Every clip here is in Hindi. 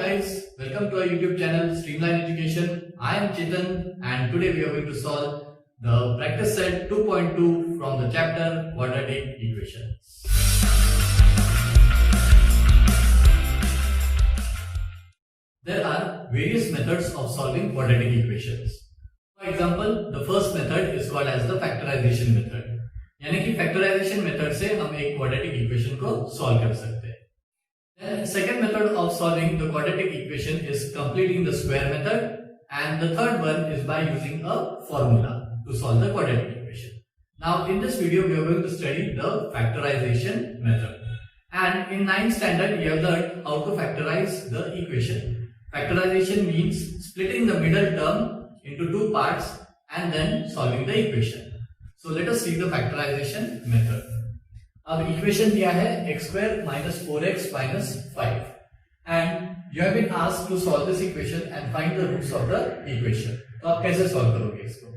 guys, welcome to our YouTube channel Streamline Education. I am Chetan and today we are going to solve the practice set 2.2 from the chapter Quadratic Equations. There are various methods of solving quadratic equations. For example, the first method is called as the factorization method. यानी कि factorization method से हम एक quadratic equation को solve कर सकते हैं. Then second method of solving the quadratic equation is completing the square method, and the third one is by using a formula to solve the quadratic equation. Now in this video we are going to study the factorization method, and in 9th standard we have learned how to factorize the equation. Factorization means splitting the middle term into two parts and then solving the equation. So let us see the factorization method. अब इक्वेशन दिया है x square minus 4x minus 5 and you have been asked to solve this equation and find the roots of the equation. तो आप कैसे सॉल्व करोगे इसको?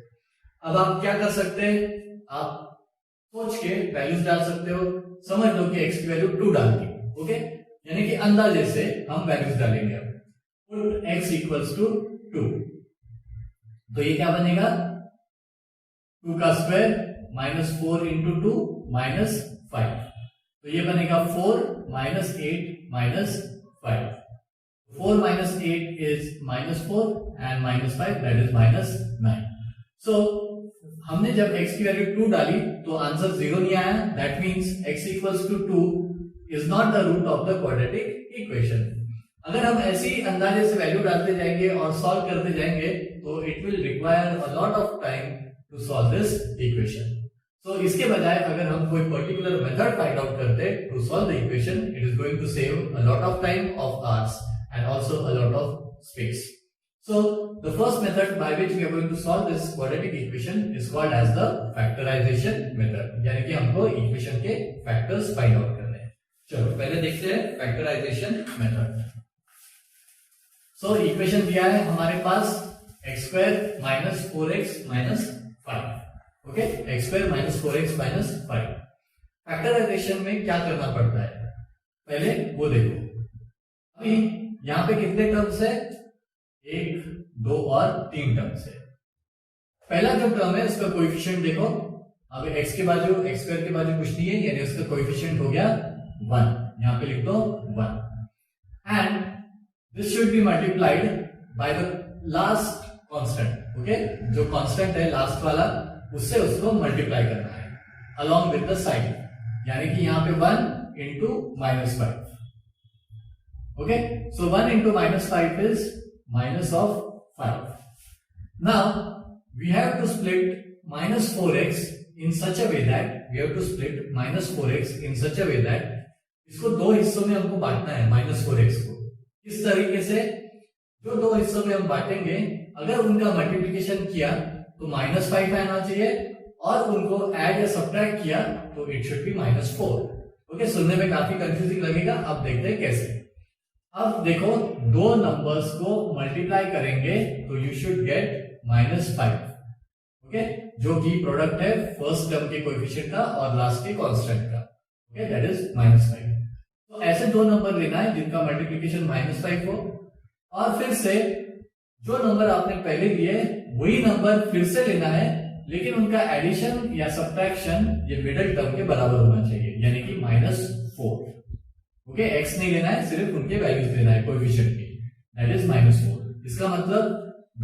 अब आप क्या कर सकते हैं, आप सोच के वैल्यूज डाल सकते हो. समझ लो कि x की वैल्यू 2 डाल दी, ओके, यानी कि अंदाजे से हम वैल्यूज डालेंगे. अब पुट x इक्वल्स टू 2, तो ये क्या बनेगा, 2 का स्क्वायर माइनस 4 इंटू 2 माइनस 5, तो ये बनेगा 4 minus 8 minus 5. 4 minus 8 is minus 4 and minus 5 that is minus 9. सो हमने जब x की वैल्यू 2 डाली तो आंसर 0 नहीं आया. That means x equals to 2 is not the root of the quadratic equation. अगर हम ऐसी अंदाजे से वैल्यू डालते जाएंगे और सॉल्व करते जाएंगे तो it will require a lot of time to solve this equation. So, इसके बजाय अगर हम कोई पर्टिकुलर मेथड फाइंड आउट करते to solve the equation, it is going to save a lot of time of ours and also a lot of space. So the first method by which we are going to solve this quadratic equation is called as the factorization method. यानी कि हमको इक्वेशन के फैक्टर्स फाइंड आउट करने हैं. चलो पहले देखते हैं factorization method. So इक्वेशन दिया है हमारे पास x square minus 4x minus 5. Okay, x square minus 4x minus 5. Factorisation में क्या करना पड़ता है पहले वो देखो. अभी यहां पे कितने टर्म्स है, 1 2 और 3 टर्म्स है. पहला जो टर्म है उसका कोएफिशिएंट देखो. अब x के बाजू x स्क्वायर के बाजू कुछ नहीं है, यानी उसका कोएफिशिएंट हो गया 1. यहां पे लिख दो 1 and this should be multiplied by the last constant. Okay, जो कांस्टेंट है लास्ट वाला उससे उसको मल्टीप्लाई करना है अलॉन्ग विद द साइन, यानी कि यहां पे 1 into minus 5. Okay, so 1 into minus 5 is minus of 5. Now we have to split minus 4x in such a way that we have to split minus 4x in such a way that इसको दो हिस्सों में हमको बांटना है. माइनस 4x को इस तरीके से जो दो हिस्सों में हम बांटेंगे, अगर उनका मल्टीप्लिकेशन किया तो माइनस 5 आना चाहिए और उनको ऐड या सब्ट्रैक्ट किया तो it should be minus 4. Okay, सुनने में काफी कंफ्यूजिंग लगेगा. अब देखते हैं कैसे. अब देखो, दो नंबर्स को मल्टीप्लाई करेंगे तो you should get minus 5. Okay, जो की प्रोडक्ट है फर्स्ट टर्म के कोएफिशिएंट का और लास्ट के कांस्टेंट का. Okay, that is minus 5. तो ऐसे दो नंबर लेना है जिनका मल्टीप्लिकेशन माइनस 5 हो, और फिर से जो नंबर आपने पहले लिए वही नंबर फिर से लेना है, लेकिन उनका एडिशन या सब्ट्रैक्शन ये मिडिल टर्म के बराबर होना चाहिए, यानी कि माइनस 4. ओके, x नहीं लेना है, सिर्फ उनके वैल्यूज लेना है कोएफिशिएंट की, दैट इज माइनस 4. इसका मतलब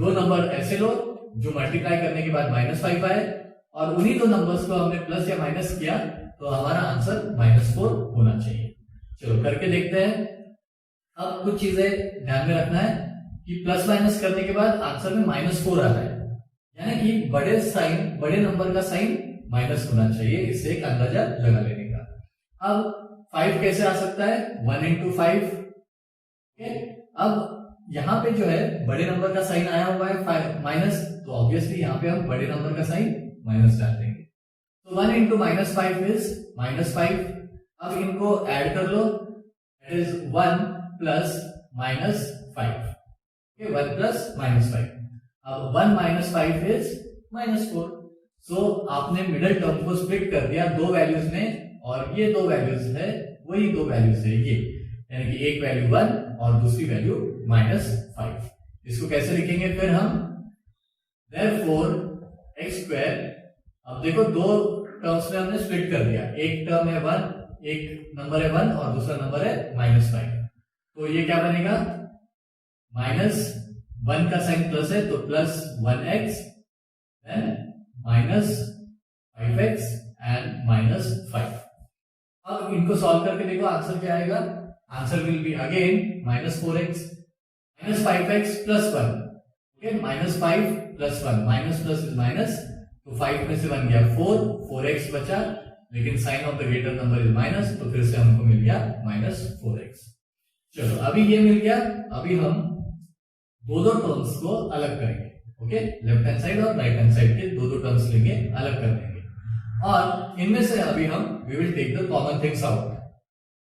दो नंबर ऐसे लो जो मल्टीप्लाई करने के बाद माइनस 5 आए, और उन्हीं दो नंबर्स को हमने प्लस या माइनस किया तो हमारा आंसर माइनस 4 होना चाहिए. चलो करके देखते हैं. अब कुछ चीजें ध्यान में रखना है कि प्लस माइनस करने के बाद आंसर में माइनस 4 आ रहा है, यानी कि बड़े नंबर का साइन माइनस होना चाहिए. इससे एक अंदाजा लगा लेने का. अब 5 कैसे आ सकता है, 1 इंटू 5. अब यहां पे जो है बड़े नंबर का साइन आया हुआ है माइनस, तो ऑब्वियसली यहां पे हम बड़े नंबर का साइन माइनस डाल देंगे. तो 1 इंटू माइनस 5 इज माइनस 5. अब इनको ऐड कर लो, that is 1 plus minus 5. 1 plus minus 5. अब 1 माइनस 5 इज माइनस 4. सो आपने मिडिल टर्म को स्प्लिट कर दिया दो वैल्यूज में, और ये दो वैल्यूज है वही दो वैल्यूज है ये, यानी कि एक वैल्यू 1 और दूसरी वैल्यू -5। इसको कैसे लिखेंगे फिर हम, therefore x स्क्वायर, अब देखो दो टर्म्स में हमने स्प्लिट कर दिया, एक टर्म है 1, एक नंबर है 1 और दूसरा नंबर है -5, तो ये क्या बनेगा, -1 का साइन प्लस है तो +1x देन -5x एंड -5। अब इनको सॉल्व करके देखो आंसर क्या आएगा, answer will be again -4x -5x +1, okay, -5 + 1, minus plus is minus, तो 5 में से 1 गया 4x बचा, लेकिन sign of the greater number is minus, तो फिर से हमको मिल गया -4x। चलो अभी ये मिल गया, अभी हम दो टर्म्स को अलग करेंगे, ओके, लेफ्ट हैंड साइड और राइट हैंड साइड के दो टर्म्स लेंगे, अलग कर देंगे, और इनमें से अभी हम we will take the common things out.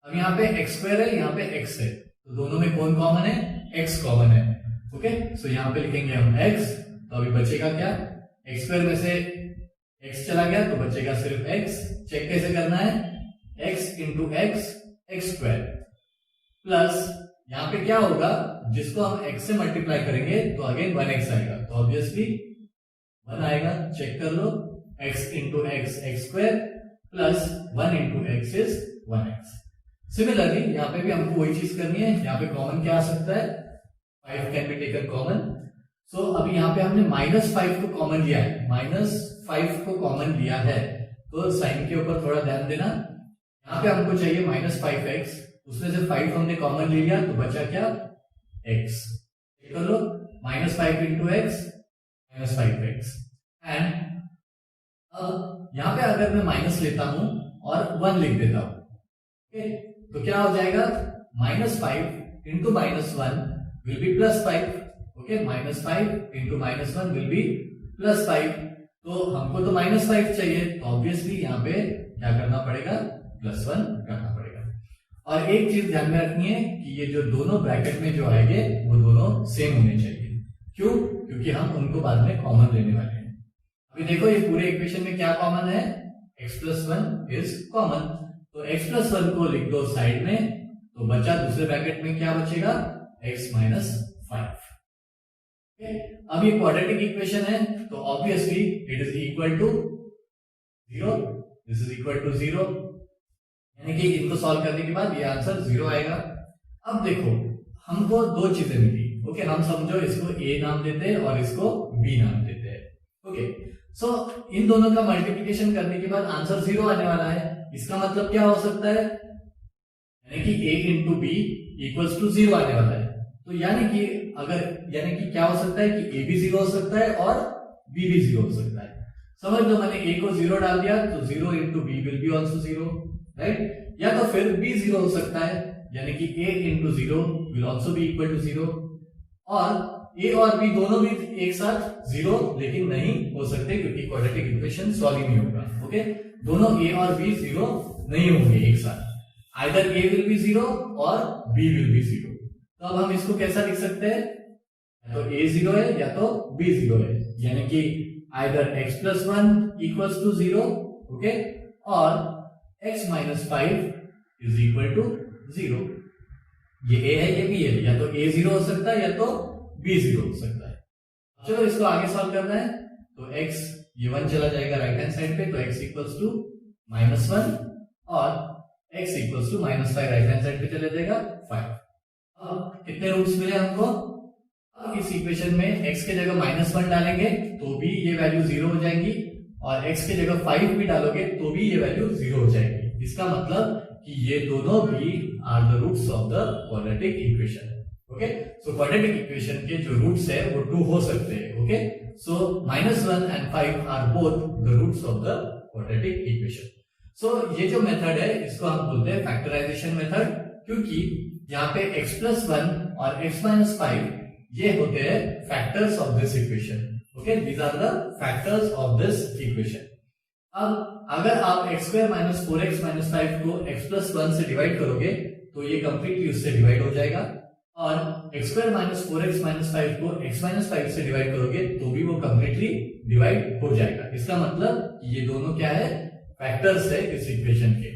अब यहाँ पे x स्क्वायर है, यहाँ पे x है, तो दोनों में कौन कॉमन है, x कॉमन है, ओके, सो यहाँ पे लिखेंगे हम x, तो अभी बचेगा क्या, x स्क्वायर में से x चला गया तो बचेगा सिर्फ x। चेक कैसे करना है, x into x square plus यहाँ पे क्या होगा, जिसको हम x से मल्टीप्लाई करेंगे तो अगेन 1x आएगा, तो ऑब्वियसली 1 आएगा, चेक कर लो, x into x square plus 1 into x is 1x। Similarly यहाँ पे भी हमको वही चीज करनी है, यहाँ पे कॉमन क्या आ सकता है, 5 कैन बी टेकन कॉमन, सो अभी यहाँ पे हमने -5 को कॉमन लिया है, -5 को कॉमन लिया है, तो साइन के ऊपर थोड़ा ध्यान देना, यहाँ पे हमको चाहिए -5x, उसमें से 5 हमने कॉमन ले लिया तो बचा क्या, x, कर लो, -5 इंटू x -5x, एंड अब यहाँ पे अगर मैं माइनस लेता हूं और 1 लिख देता हूं, ओके, तो क्या हो जाएगा, -5 into -1 will be +5, okay, -5 into -1 will be +5, तो हमको तो -5 चाहिए, तो ऑब्वियसली यहाँ पे क्या करना पड़ेगा, +1 करना पड़ेगा। और एक चीज ध्यान में रखनी है कि ये जो दोनों ब्रैकेट में जो आएंगे वो दोनों सेम होने चाहिए, क्यों, क्योंकि हम उनको बाद में कॉमन लेने वाले हैं। अभी देखो ये पूरे इक्वेशन में क्या कॉमन है, x + 1 इज कॉमन, तो x + 1 को लिख दो साइड में, तो बचा दूसरे ब्रैकेट में क्या बचेगा, x - 5। अब ये क्वाड्रेटिक इक्वेशन है, तो obviously it is equal to 0, this is equal to 0, यानी कि इनको सॉल्व करने के बाद ये आंसर 0 आएगा। अब देखो हमको दो चीजें मिली, ओके, हम समझो इसको a नाम देते हैं और इसको b नाम देते हैं, ओके, सो इन दोनों का मल्टीप्लिकेशन करने के बाद आंसर 0 आने वाला है, इसका मतलब क्या हो सकता है, यानी कि a into b equals to 0 आने वाला है, तो यानी कि क्या हो सकता है कि a भी 0 हो सकता है और b भी 0 हो सकता है। समझ लो मैंने a को 0 डाल दिया तो 0 into b will be also 0, right, या तो फिर b 0 हो सकता है, यानी कि a into 0 will also be equal to 0, और a और b दोनों भी एक साथ 0 लेकिन नहीं हो सकते क्योंकि क्वाड्रेटिक इक्वेशन सॉल्व ही नहीं होगा, ओके, दोनों a और b 0 नहीं होंगे एक साथ, आइदर a विल बी 0 और b विल बी 0। तो अब हम इसको कैसा लिख सकते हैं, तो a 0 है या तो b 0 है, यानी कि either x + 1 equals to 0, okay, और x - 5 इज इक्वल टू 0। ये a है ये b है, या तो a 0 हो सकता है या तो b 0 हो सकता है। चलो इसको आगे सॉल्व करना है, तो x ये 1 चला जाएगा राइट हैंड साइड पे, तो x इक्वल्स टू -1 और x equals to -5 right hand side पे चले जाएगा 5। अब कितने रूट्स मिले हमको, अब इस इक्वेशन में x के जगह -1 डालेंगे तो भी ये वैल्यू 0 हो जाएगी, और x के जगह 5 भी डालोगे तो भी ये वैल्यू 0 हो जाएगी। इसका मतलब कि ये दोनों भी are the roots of the quadratic equation, okay, so quadratic equation के जो रूट्स है वो 2 हो सकते हैं, okay, so -1 and 5 are both the roots of the quadratic equation. So ये जो मेथड है इसको हम बोलते हैं फैक्टराइजेशन मेथड, क्योंकि यहाँ पे x + 1 और x - 5 ये होते हैं factors of this equation, okay, these are the factors of this equation. अब अगर आप x² - 4x - 5 को x + 1 से डिवाइड करोगे तो ये कंप्लीटली उससे डिवाइड हो जाएगा, और x² - 4x - 5 को x - 5 से डिवाइड करोगे तो भी वो कंप्लीटली डिवाइड हो जाएगा। इसका मतलब ये दोनों क्या है, फैक्टर्स है इस इक्वेशन के।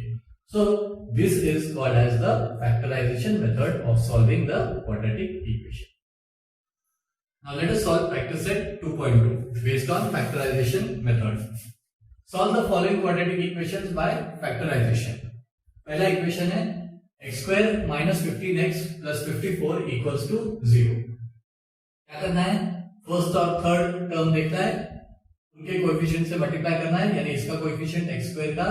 सो this is called as the factorization method of solving the quadratic equation. Now let us solve practice set 2.2 based on factorization method. Solve the following quadratic equations by factorization. पहला इक्वेशन है x square minus 15x plus 54 equals to 0. क्या करना है, फर्स्ट और थर्ड टर्म देखना है, उनके कोएफिशिएंट से मल्टीप्लाई करना है, यानी इसका कोएफिशिएंट x स्क्वायर का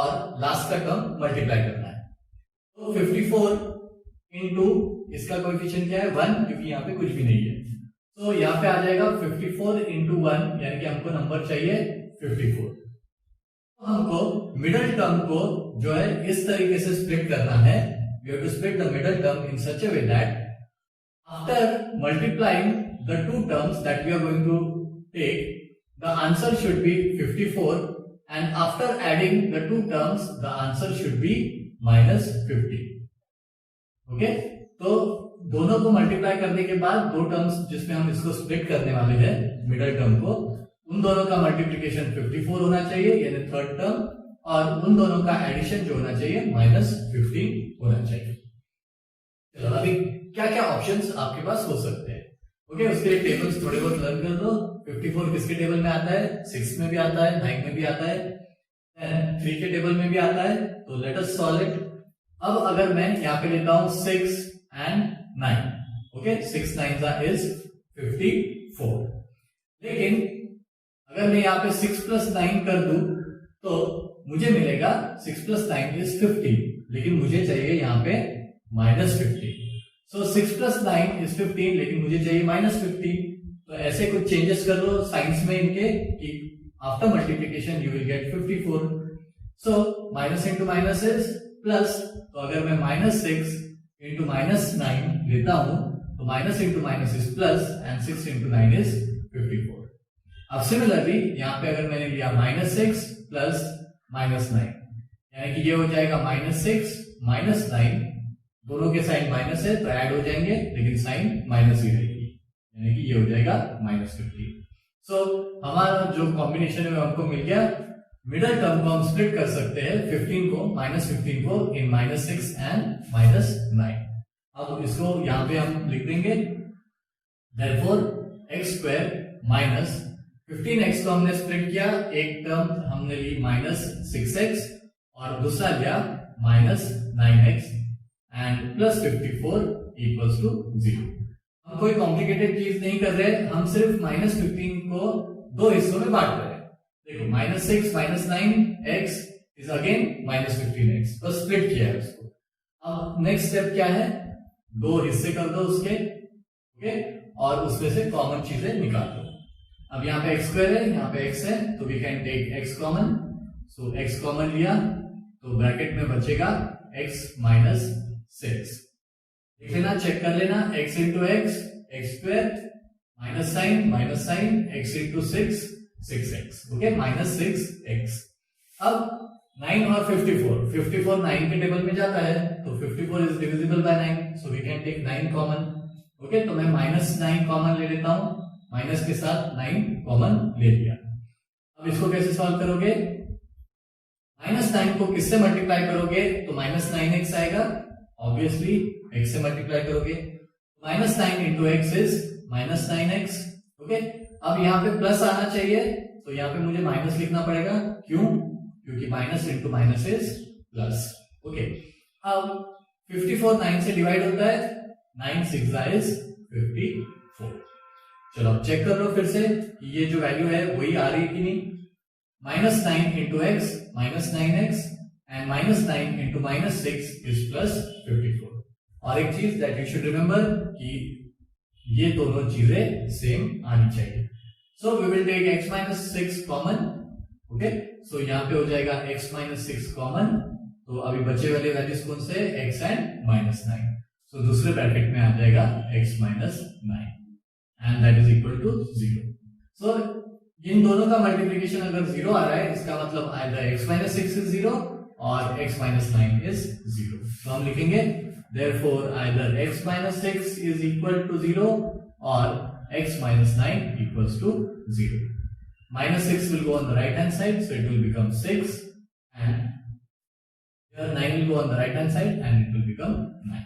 और लास्ट का टर्म मल्टीप्लाई करना है. तो 54 इंटू इसका कोएफिशिएंट क्या है 1, क्योंकि यहाँ पे कुछ भी नहीं है. तो यहाँ पे आ जाएगा 54 इंटू 1, यानी कि हमको नंबर चाहिए 54. तो हमको मिडल टर्म को जो है इस तरीके से स्प्लिट करना है. We have to split the middle term in such a way that after multiplying the two terms that we are going to take, the answer should be 54, and after adding the two terms the answer should be minus 50. Okay, तो दोनों को मल्टीप्लाई करने के बाद दो टर्म्स जिसमें हम इसको स्प्लिट करने वाले हैं मिडल टर्म को, उन दोनों का मल्टीप्लिकेशन 54 होना चाहिए यानी थर्ड टर्म, और उन दोनों का एडिशन जो होना चाहिए माइनस 15 होना चाहिए. चलो अभी क्या क्या ऑप्शंस आपके पास हो सकते हैं. ओके, उसके लिए टेबल्स थोड़े बहुत लर्न कर दो. 54 किसके टेबल में आता है, 6 में भी आता है, 9 में भी आता है, 3 के टेबल में भी आता है. तो लेट अस सॉल्व इट. अब अगर मैं यहाँ पे लेता हूं 6 एंड 9, ओके, 6 9 इज 54. लेकिन अगर मैं यहाँ पे 6 प्लस 9 कर दूं तो मुझे मिलेगा 6 प्लस 9 इज 50, लेकिन मुझे चाहिए यहाँ पे माइनस 50. सो 6 प्लस 9 इज 15, लेकिन मुझे चाहिए माइनस 50. तो ऐसे कुछ चेंजेस कर लो साइंस में इनके कि after multiplication you will get 54. So minus into minus is plus. तो अगर मैं माइनस 6 इंटू माइनस 9 लेता हूं तो minus into minus is plus and 6 into 9 is 54. अब सिमिलरली यहाँ पे अगर मैंने लिया माइनस 6 प्लस माइनस 9, यानी कि ये हो जाएगा माइनस 6 माइनस 9, दोनों के साइन माइनस है तो ऐड हो जाएंगे, लेकिन साइन माइनस ही रहेगी, यानी कि ये हो जाएगा माइनस 50. सो हमारा जो कॉम्बिनेशन है हमको मिल गया. मिडल टर्म को हम स्प्लिट कर सकते हैं 15 को माइनस 15 को इन माइनस 6 एंड माइनस 9. अब इसको यहाँ पे हम लिख देंगे therefore x square minus 15x को हमने स्प्लिट किया, एक टर्म हमने ली माइनस 6x और दूसरा लिया minus 9x and plus 54 equals to 0. हम कोई कॉम्प्लिकेटेड चीज नहीं कर रहे, हम सिर्फ माइनस 15 को दो हिस्सों में बांट रहे हैं. देखो minus 6 minus 9x is again minus 15x, बस स्प्लिट किया है उसको. अब नेक्स्ट स्टेप क्या है, दो हिस्से कर दो उसके, ओके, और उसमें से कॉमन चीजें निकाल दो. अब यहाँ पे x स्क्वायर है, यहाँ पे x है, तो we can take x common. So x common लिया तो ब्रैकेट में बचेगा x माइनस 6. देख लेना, चेक कर लेना, x into x x square minus sign x into 6x, okay, minus 6x. अब 9 और 54 9 के टेबल में जाता है तो 54 is divisible by 9, so we can take 9 common. Okay, तो मैं माइनस 9 कॉमन ले लेता हूं, माइनस के साथ 9 कॉमन ले लिया. अब इसको कैसे सॉल्व करोगे, माइनस 9 को किससे मल्टीप्लाई करोगे तो माइनस 9x आएगा, ऑब्वियसली x से मल्टीप्लाई करोगे. Minus 9 into x is minus 9x. Okay, अब यहाँ पे प्लस आना चाहिए तो यहाँ पे मुझे माइनस लिखना पड़ेगा. क्यों, क्योंकि minus into minus is plus. Okay, अब 54 9 से डिवाइड होता है, 9 6 इज 54. चलो अब चेक कर लो फिर से कि ये जो वैल्यू है वही आ रही है कि नहीं. Minus 9 into x minus 9x and minus 9 into minus 6 is plus 54. और एक चीज दैट यू शुड रिमेंबर कि ये दोनों चीजें सेम आनी चाहिए. So we will take x minus 6 common. Okay, so यहाँ पे हो जाएगा x माइनस 6 कॉमन. तो अभी बचे वाले वैल्यूज कौन से, x एंड माइनस 9. सो दूसरे ब्रैकेट में आ जाएगा x minus 9 and that is equal to 0. So इन दोनों का मल्टीप्लीकेशन अगर 0 आ रहा है, इसका मतलब आइदर x माइनस 6 इज 0 और x माइनस 9 इज 0. तो हम लिखेंगे therefore either x minus 6 is equal to 0 or x minus 9 equals to 0. Minus 6 will go on the right hand side, so it will become 6 and Here 9 will go on the right hand side and it will become 9.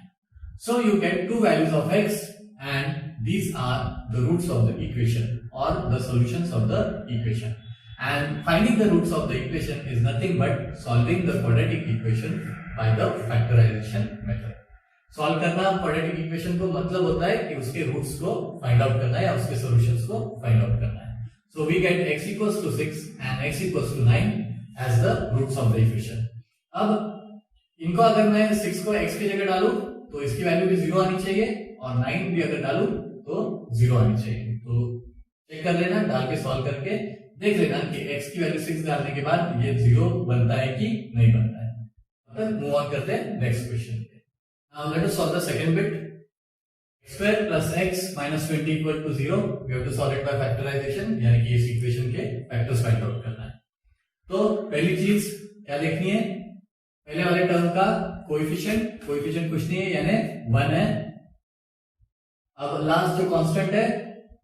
So you get two values of x and these are the roots of the equation or the solutions of the equation. And finding the roots of the equation is nothing but solving the quadratic equation by the factorization method. Solve करना क्वाड्रेटिक इक्वेशन को मतलब होता है कि उसके रूट्स को फाइंड आउट करना है या उसके सॉल्यूशंस को फाइंड आउट करना है. So we get x equals to 6 and x equals to 9 as the roots of the equation. अब इनको अगर मैं 6 को x की जगह डालूं तो इसकी वैल्यू भी 0 आनी चाहिए और 9 भी अगर डालूं तो 0 आनी चाहिए. तो चेक कर लेना, डाल के सॉल्व करके देख लेना कि x की वैल्यू 6 डालने के बाद ये 0 बनता है कि नहीं बनता है. अब मूव ऑन करते हैं next question. Now let us solve the second bit. X square plus x minus 20 equal to 0. We have to solve it by factorization, यानी कि इस इक्वेशन के फैक्टर्स फाइंड आउट करना है. तो पहली चीज क्या देखनी है, पहले वाले टर्म का कोएफिशिएंट कुछ नहीं है यानी 1 है. अब लास्ट जो कांस्टेंट है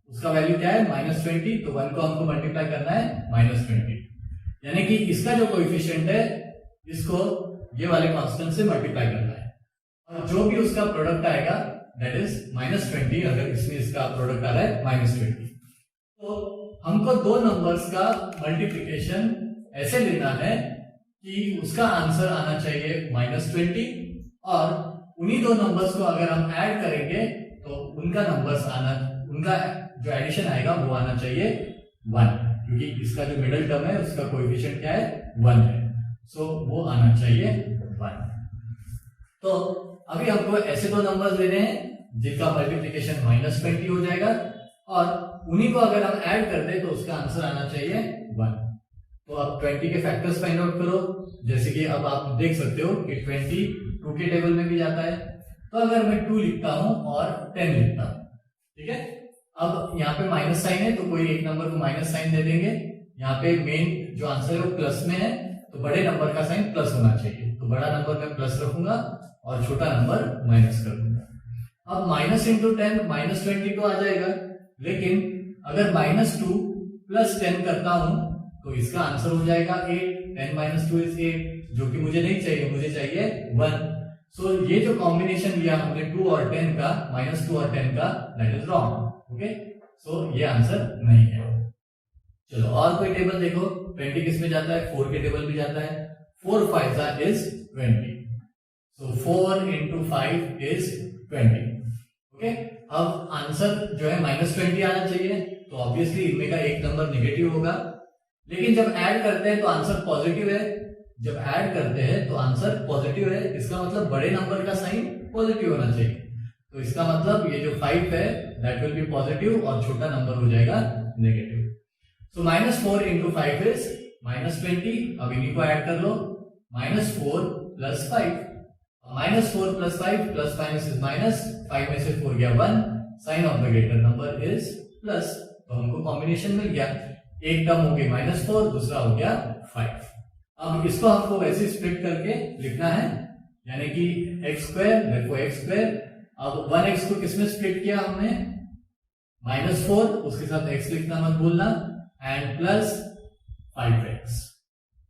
उसका वैल्यू क्या है -20, तो 1 को हमको मल्टीप्लाई करना है -20, यानी कि इसका जो कोएफिशिएंट है इसको ये वाले कांस्टेंट से मल्टीप्लाई करना है और जो भी उसका प्रोडक्ट आएगा दैट इज -20. अगर इसमें इसका प्रोडक्ट आ रहा है -20, तो हमको दो नंबर्स का मल्टीप्लिकेशन ऐसे लेना है कि उसका आंसर आना चाहिए -20 और उन्हीं दो नंबर्स को अगर हम ऐड करेंगे तो उनका जो एडिशन आएगा वो आना चाहिए 1, क्योंकि इसका जो मिडिल टर्म है उसका कोएफिशिएंट क्या है 1 है. सो वो आना चाहिए 1. तो अभी हमको ऐसे दो नंबर्स लेने हैं जिनका मल्टीप्लिकेशन -20 हो जाएगा और उन्हीं को अगर हम ऐड कर दें तो उसका आंसर आना चाहिए 1. तो अब 20 के फैक्टर्स फाइंड आउट करो. जैसे कि अब आप देख सकते हो कि 20 2 के टेबल में भी जाता है. तो अगर मैं 2 लिखता हूं और 10 लिखता हूं, ठीक है. अब यहाँ पे माइनस साइन है तो कोई एक नंबर को माइनस साइन दे देंगे. यहाँ पे मेन जो आंसर है वो प्लस में है तो बड़े नंबर का साइन प्लस होना चाहिए. तो बड़ा नंबर में प्लस रखूंगा और छोटा नंबर माइनस कर दूंगा. अब माइनस इंटू 10 -20 तो आ जाएगा, लेकिन अगर -2 प्लस 10 करता हूं तो इसका आंसर हो जाएगा 8. 10 - 2 इज 8, जो कि मुझे नहीं चाहिए, मुझे चाहिए 1. सो ये जो कॉम्बिनेशन लिया हमने 2 और 10 का, -2 और 10 का, दैट इज रॉन्ग. ओके, सो ये आंसर नहीं है. चलो और कोई टेबल देखो. 20 किस में जाता है, 4 के टेबल भी जाता है. 4 5 is 20. So 4 into 5 is 20. Okay, अब आंसर जो है -20 आना चाहिए. तो ऑब्वियसली इनमें का एक नंबर नेगेटिव होगा, लेकिन जब ऐड करते हैं तो आंसर पॉजिटिव है. जब ऐड करते हैं तो आंसर पॉजिटिव है, इसका मतलब बड़े नंबर का साइन पॉजिटिव होना चाहिए. तो इसका मतलब ये जो 5 है दैट विल बी पॉजिटिव और छोटा नंबर हो जाएगा नेगेटिव. So -4 into 5 is -20. अब इन्हीं को ऐड कर लो. -4 plus 5. -4 plus 5 plus minus is minus. 5 में से 4 गया 1. Sign of the greater number is plus. तो हमको कॉम्बिनेशन मिल गया. एक टर्म हो गई -4, दूसरा हो गया 5. अब इसको हमको वैसे स्प्लिट करके लिखना है, यानी कि x² देखो x². अब 1x को किसमें स्प्लिट किया हमने, -4, उसके साथ x लिखना मत भूलना, एंड प्लस 5x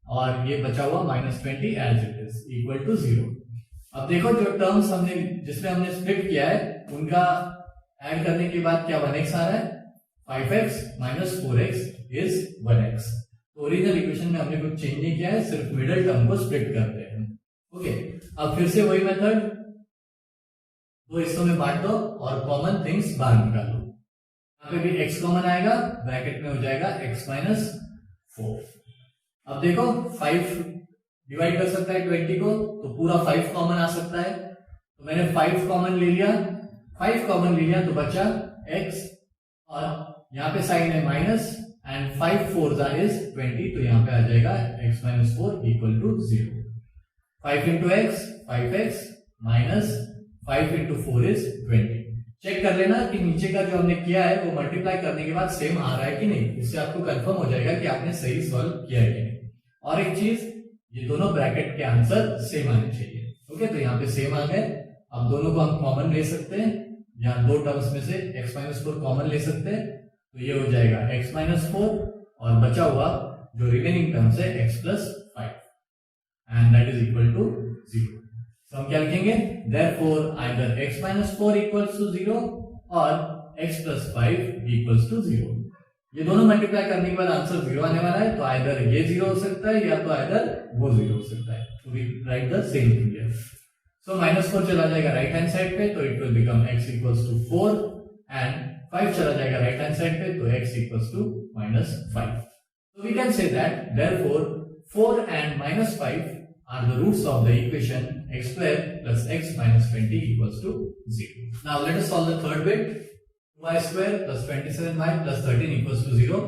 और ये बचा हुआ -20 as it is equal to 0. अब देखो जो टर्म्स हमने जिसमें हमने स्प्लिट किया है उनका ऐड करने के बाद क्या 1x आ रहा है. 5x minus 4x is 1x. तो ओरिजिनल इक्वेशन में हमने कुछ चेंज नहीं किया है, सिर्फ मिडिल टर्म को स्प्लिट करते हैं. ओके, अब फिर से वही मेथड, दो हिस्सों में बांट दो और कॉमन थिंग्स बाहर निकालो. यहाँ पे भी x कॉमन आएगा, ब्रैकेट में हो जाएगा x minus 4. अब देखो 5 डिवाइड कर सकता है 20 को, तो पूरा 5 कॉमन आ सकता है. तो मैंने 5 कॉमन ले लिया, 5 कॉमन ले लिया तो बचा x, और यहाँ पे साइन है माइनस, एंड 5 4 is 20, तो यहाँ पे आ जाएगा x minus 4 equal to 0. 5 into x 5x minus 5 into 4 is 20. Check कर लेना कि नीचे का जो हमने किया है वो मल्टीप्लाई करने के बाद सेम आ रहा है कि नहीं. इससे आपको कंफर्म हो जाएगा कि आपने सही सॉल्व किया है कि नहीं. और एक चीज, ये दोनों ब्रैकेट के आंसर सेम आने चाहिए. ओके, तो यहाँ पे सेम आ गए. अब दोनों को हम कॉमन ले सकते हैं, यहाँ दो टर्म्स में से x minus 4 कॉमन ले सकते हैं, तो ये हो जाएगा x minus 4 और बचा हुआ जो रिमेनिंग टर्म्स है x plus 5, and that is equal to 0. तो हम क्या लिखेंगे, therefore either x minus 4 equals to 0 और x plus 5 equals to 0. ये दोनों मल्टीप्लाई करने के बाद आंसर 0 आने वाला है, तो आइदर ये 0 हो सकता है या तो आइदर वो 0 हो सकता है. तो we write the same thing here. So -4 चला जाएगा राइट हैंड साइड पे, तो it will become x equals to 4 and 5 चला जाएगा राइट हैंड साइड पे, तो x equals to -5. So we can say that therefore 4 and -5 are the roots of the equation x square plus x minus 20 equals to 0. Now let us solve the third bit. 2y square plus 27y plus 13 equals to 0.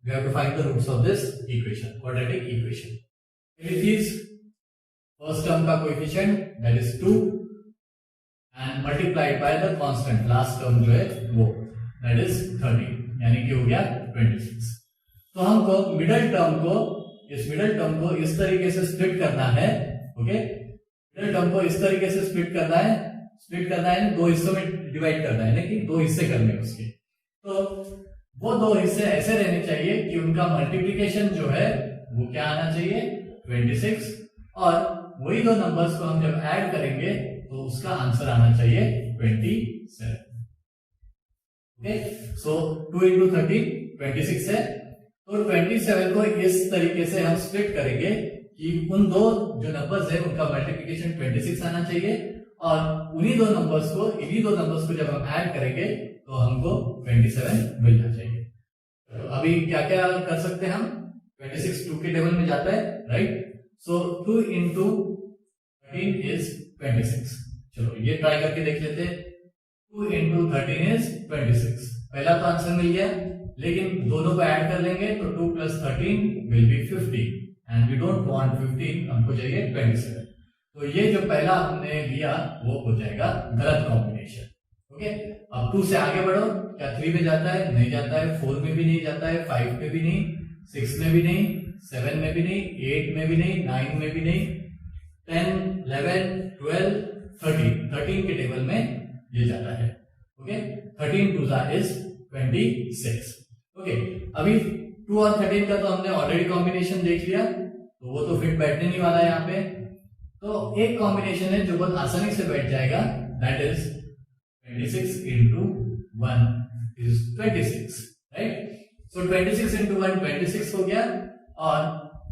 We have to find the roots of this equation, quadratic equation. It is first term का coefficient, that is 2, and multiplied by the constant last term जो है वो, that is 13, यानी कि हो गया 26. तो हमको मिडल टर्म को इस तरीके से स्प्लिट करना है. ओके, मिडल टर्म को इस तरीके से स्प्लिट करना है, दो हिस्सों में डिवाइड करना है, कि दो हिस्से करने हैं उसके. तो वो दो हिस्से ऐसे रहने चाहिए कि उनका मल्टीप्लिकेशन जो है वो क्या आना चाहिए, 26, और वही दो नंबर्स को हम जब ऐड करेंगे तो उसका आंसर आना चाहिए 27. ओके, सो 2 into 13 26 है. तो 27 को इस तरीके से हम स्प्लिट करेंगे कि उन दो जो नंबर्स है उनका मल्टीप्लिकेशन 26 आना चाहिए, और इन्हीं दो नंबर्स को जब हम ऐड करेंगे तो हमको 27 मिलना चाहिए. तो अभी क्या क्या कर सकते हैं हम, 26 2 के टेबल में जाता है, राइट. So 2 into 13 is 26. चलो ये ट्राई करके देख लेते हैं. 2 into 13 is 26. पहला तो आंसर मिल गया, लेकिन दोनों को ऐड कर लेंगे तो 2 plus 13 will be 15, and we don't want 15, हमको चाहिए 27. तो ये जो पहला हमने लिया वो हो जाएगा गलत कॉम्बिनेशन. ओके, अब 2 से आगे बढ़ो, क्या 3 में जाता है, नहीं जाता है, 4 में भी नहीं जाता है, 5 में भी नहीं, 6 में भी नहीं, 7 में भी नहीं, 8 में भी नहीं, 9 में भी नहीं, 10 11 12 13 के टेबल में ये जाता है. Okay, 13 2 is 26. ओके, अभी 2 और 13 का तो हमने ऑलरेडी कॉम्बिनेशन देख लिया, तो वो तो फिट बैठने नहीं वाला है यहाँ पे. तो एक कॉम्बिनेशन है जो बहुत आसानी से बैठ जाएगा, that is 26 into 1 is 26, right. So 26 into 1 26 हो गया, और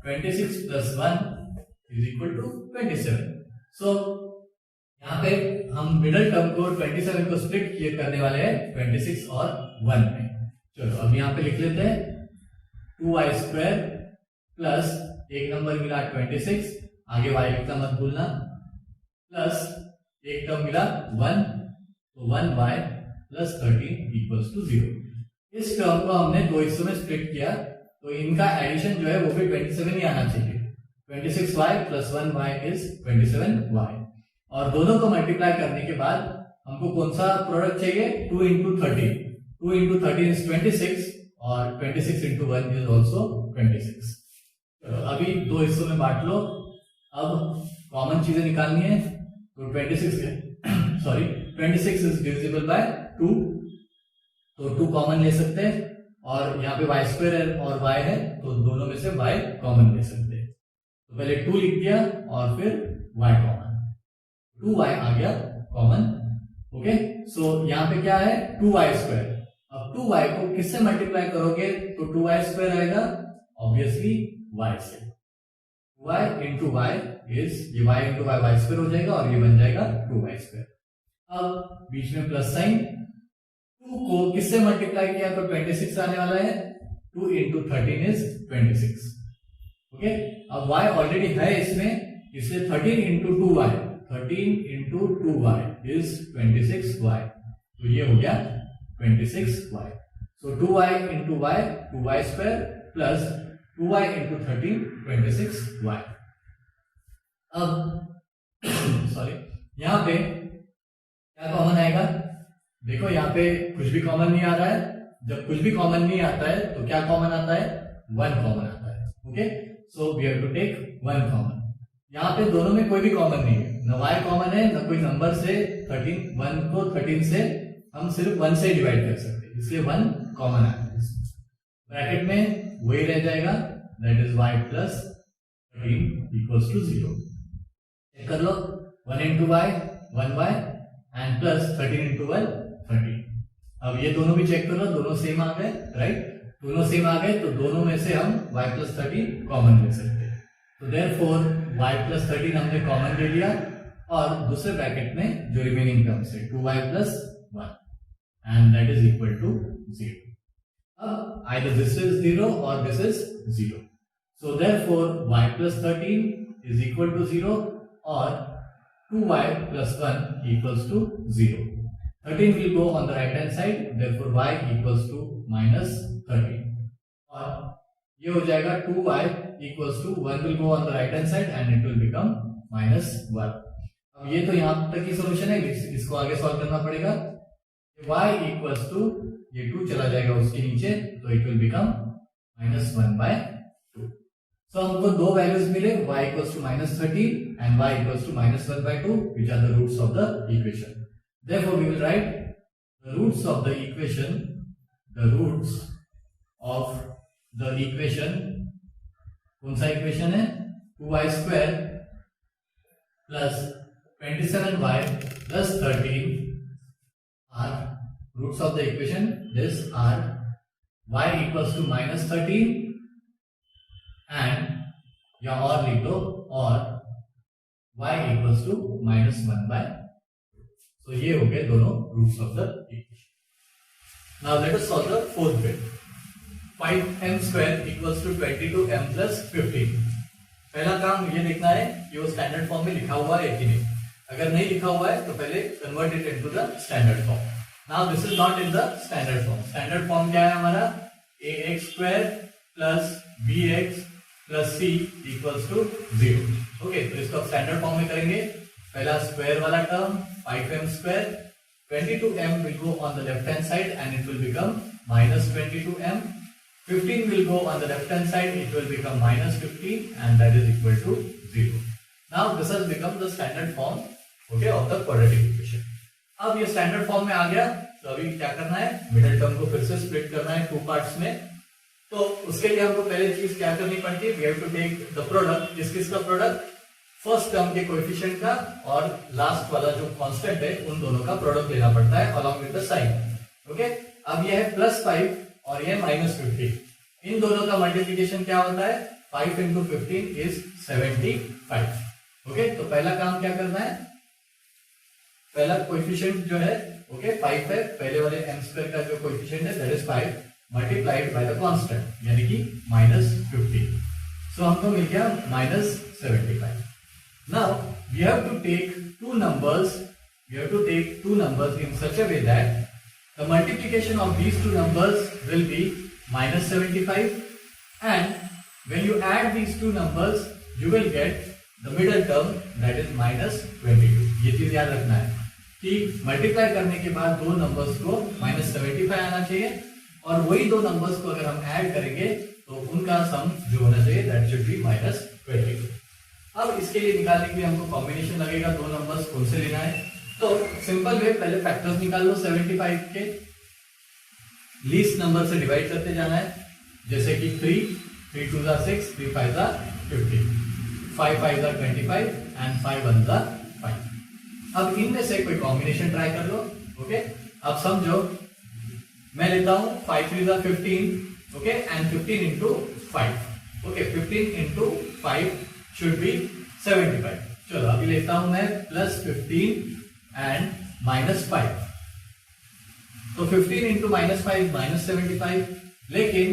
26 plus 1 is equal to 27. सो यहाँ पे हम मिडल टर्म को 27 को स्प्लिट किए करने वाले हैं 26 और 1 में. चलो अब यहाँ पे लिख लेते हैं 2y स्क्वायर प्लस एक नंबर मिला 26, आगे y लिखना मत भूलना, प्लस एक टर्म मिला 1, तो 1y प्लस 13 इक्वल्स टू 0. इस टर्म को हमने दो हिस्सों में स्प्लिट किया, तो इनका एडिशन जो है वो भी 27 ही आना चाहिए. 26y plus 1y is 27y, और दोनों को मल्टीप्लाई करने के बाद हमको कौन सा प्रोडक्ट चाहिए, 2 into 13. 2 into 13 is 26, और 26 into 1 is also 26. चलो अभी दो हिस्सों में बांट लो. अब कॉमन चीजें निकालनी है, तो 26 is divisible by 2, तो 2 कॉमन ले सकते हैं, और यहाँ पे y स्क्वायर है और y है, तो दोनों में से y कॉमन ले सकते हैं. तो पहले 2 लिख दिया और फिर y कॉमन, 2y आ गया कॉमन. ओके, सो यहाँ पे क्या है 2y स्क्वायर. अब 2y को किससे मल्टीप्लाई करोगे, तो 2y स्क्वायर आएगा ऑब्वियसली y से. y into y इज ये y into y y square हो जाएगा, और ये बन जाएगा 2y स्क्वायर. अब बीच में प्लस साइन, 2 को किससे मल्टीप्लाई किया तो 26 आने वाला है. 2 into 13 is 26. ओके, अब y ऑलरेडी है इसमें, इसलिए 13 into 2y is 26y, तो ये हो गया 26y. So 2y into y 2y square plus 2y into 13 26y. अब सॉरी, यहाँ पे क्या कॉमन आएगा, देखो यहाँ पे कुछ भी कॉमन नहीं आ रहा है. जब कुछ भी कॉमन नहीं आता है तो क्या कॉमन आता है, 1 कॉमन आता है. Okay, so we have to take 1 common. यहाँ पे दोनों में कोई भी कॉमन नहीं है, न y कॉमन है न कोई नंबर से. 1 को 13 से हम सिर्फ 1 से डिवाइड कर सकते हैं, इसलिए 1 कॉमन आता है. ब्रैकेट में वही रह जाएगा, that is y plus 13 equals to 0. Check कर लो, 1 into y 1y and plus 13 into 1 13। अब ये दोनों भी चेक करो, दोनों सेम आ गए, राइट? दोनों सेम आ गए तो दोनों में से हम y plus 13 कॉमन ले सकते हैं। तो देयरफॉर y plus 13 हमने कॉमन ले लिया और दूसरे ब्रैकेट में जो रिमेनिंग टर्म्स है 2y plus 1 and that is equal to 0। अब either this is 0 or this is 0. So therefore y plus 13 is equal to 0 or 2y plus 1 equals to 0. 13 will go on the right hand side, therefore y equals to minus 13. और ये हो जाएगा 2y equals to 1 will go on the right hand side and it will become minus 1. अब ये तो यहाँ तक की सोल्यूशन है, इसको आगे सॉल्व करना पड़ेगा। y equals to ये 2 चला जाएगा उसके नीचे तो it will become minus 1 by 2. So हमको दो वैल्यूज मिले, y equals to minus 13 and y equals to minus 1 by 2, which are the roots of the equation. Therefore we will write the roots of the equation, the roots of the equation, कौन सा इक्वेशन है? 2y square plus 27y plus 13 are roots of the equation. This are y equals to minus 13 and या और लिख दो और y equals to minus 1 by 2. So ये हो गए दोनों roots of the equation. Now let us solve the fourth bit. 5m square equals to 22m plus 15. पहला काम ये देखना है कि वो स्टैंडर्ड फॉर्म में लिखा हुआ है कि नहीं। अगर नहीं लिखा हुआ है तो पहले convert it into the standard form. Now this is not in the standard form. Standard form क्या है हमारा? ax square plus bx plus c equals to 0. Okay, तो इसको स्टैंडर्ड फॉर्म में करेंगे। पहला स्क्वायर वाला term 5m square, 22m will go on the left hand side and it will become minus 22m. 15 will go on the left hand side, it will become minus 15 and that is equal to 0. Now this has become the standard form, okay, of the quadratic equation. अब ये स्टैंडर्ड फॉर्म में आ गया तो अभी क्या करना है? मिडिल टर्म को फिर से स्प्लिट करना है 2 पार्ट्स में। तो उसके लिए हमको पहले चीज क्या करनी पड़ती है? We have to take the product. किसका प्रोडक्ट? फर्स्ट टर्म के कोएफिशिएंट का और लास्ट वाला जो कांस्टेंट है उन दोनों का प्रोडक्ट लेना पड़ता है along with the sign. Okay, अब ये है +5 और ये -15। इन दोनों का मल्टीप्लिकेशन क्या होता है? 5 into 15 is 75. ओके, तो पहला काम क्या करना है? पहला कोएफिशिएंट जो है ओके 5 है, पहले वाले m स्क्वायर का जो कोएफिशिएंट है that is 5 multiplied by the constant यानी कि -15। सो हमको मिल गया -75। Now we have to take two numbers in such a way that the multiplication of these two numbers will be -75 and when you add these two numbers you will get the middle term that is -22। ये चीज याद रखना है कि मल्टीप्लाई करने के बाद दो नंबर्स को -75 आना चाहिए और वही दो नंबर्स को अगर हम ऐड करेंगे तो उनका सम जो होना चाहिए दैट शुड बी -22। अब इसके लिए निकालने के लिए हमको कॉम्बिनेशन लगेगा, दो नंबर्स कौन से लेना है? तो सिंपल वे, पहले फैक्टर्स निकाल लो 75 के, लीस्ट नंबर से डिवाइड करते जाना है, जैसे कि 3 2 6 3 5 15 5 5 25 एंड 5 1 5। अब इनमें से कोई कॉम्बिनेशन ट्राई कर लो। ओके, अब समझो मैं लेता हूं 5 3 15 okay and 15 into 5 okay 15 into 5 should be 75। चलो अभी लेता हूं मैं +15 एंड -5। तो 15 into -5 -75, लेकिन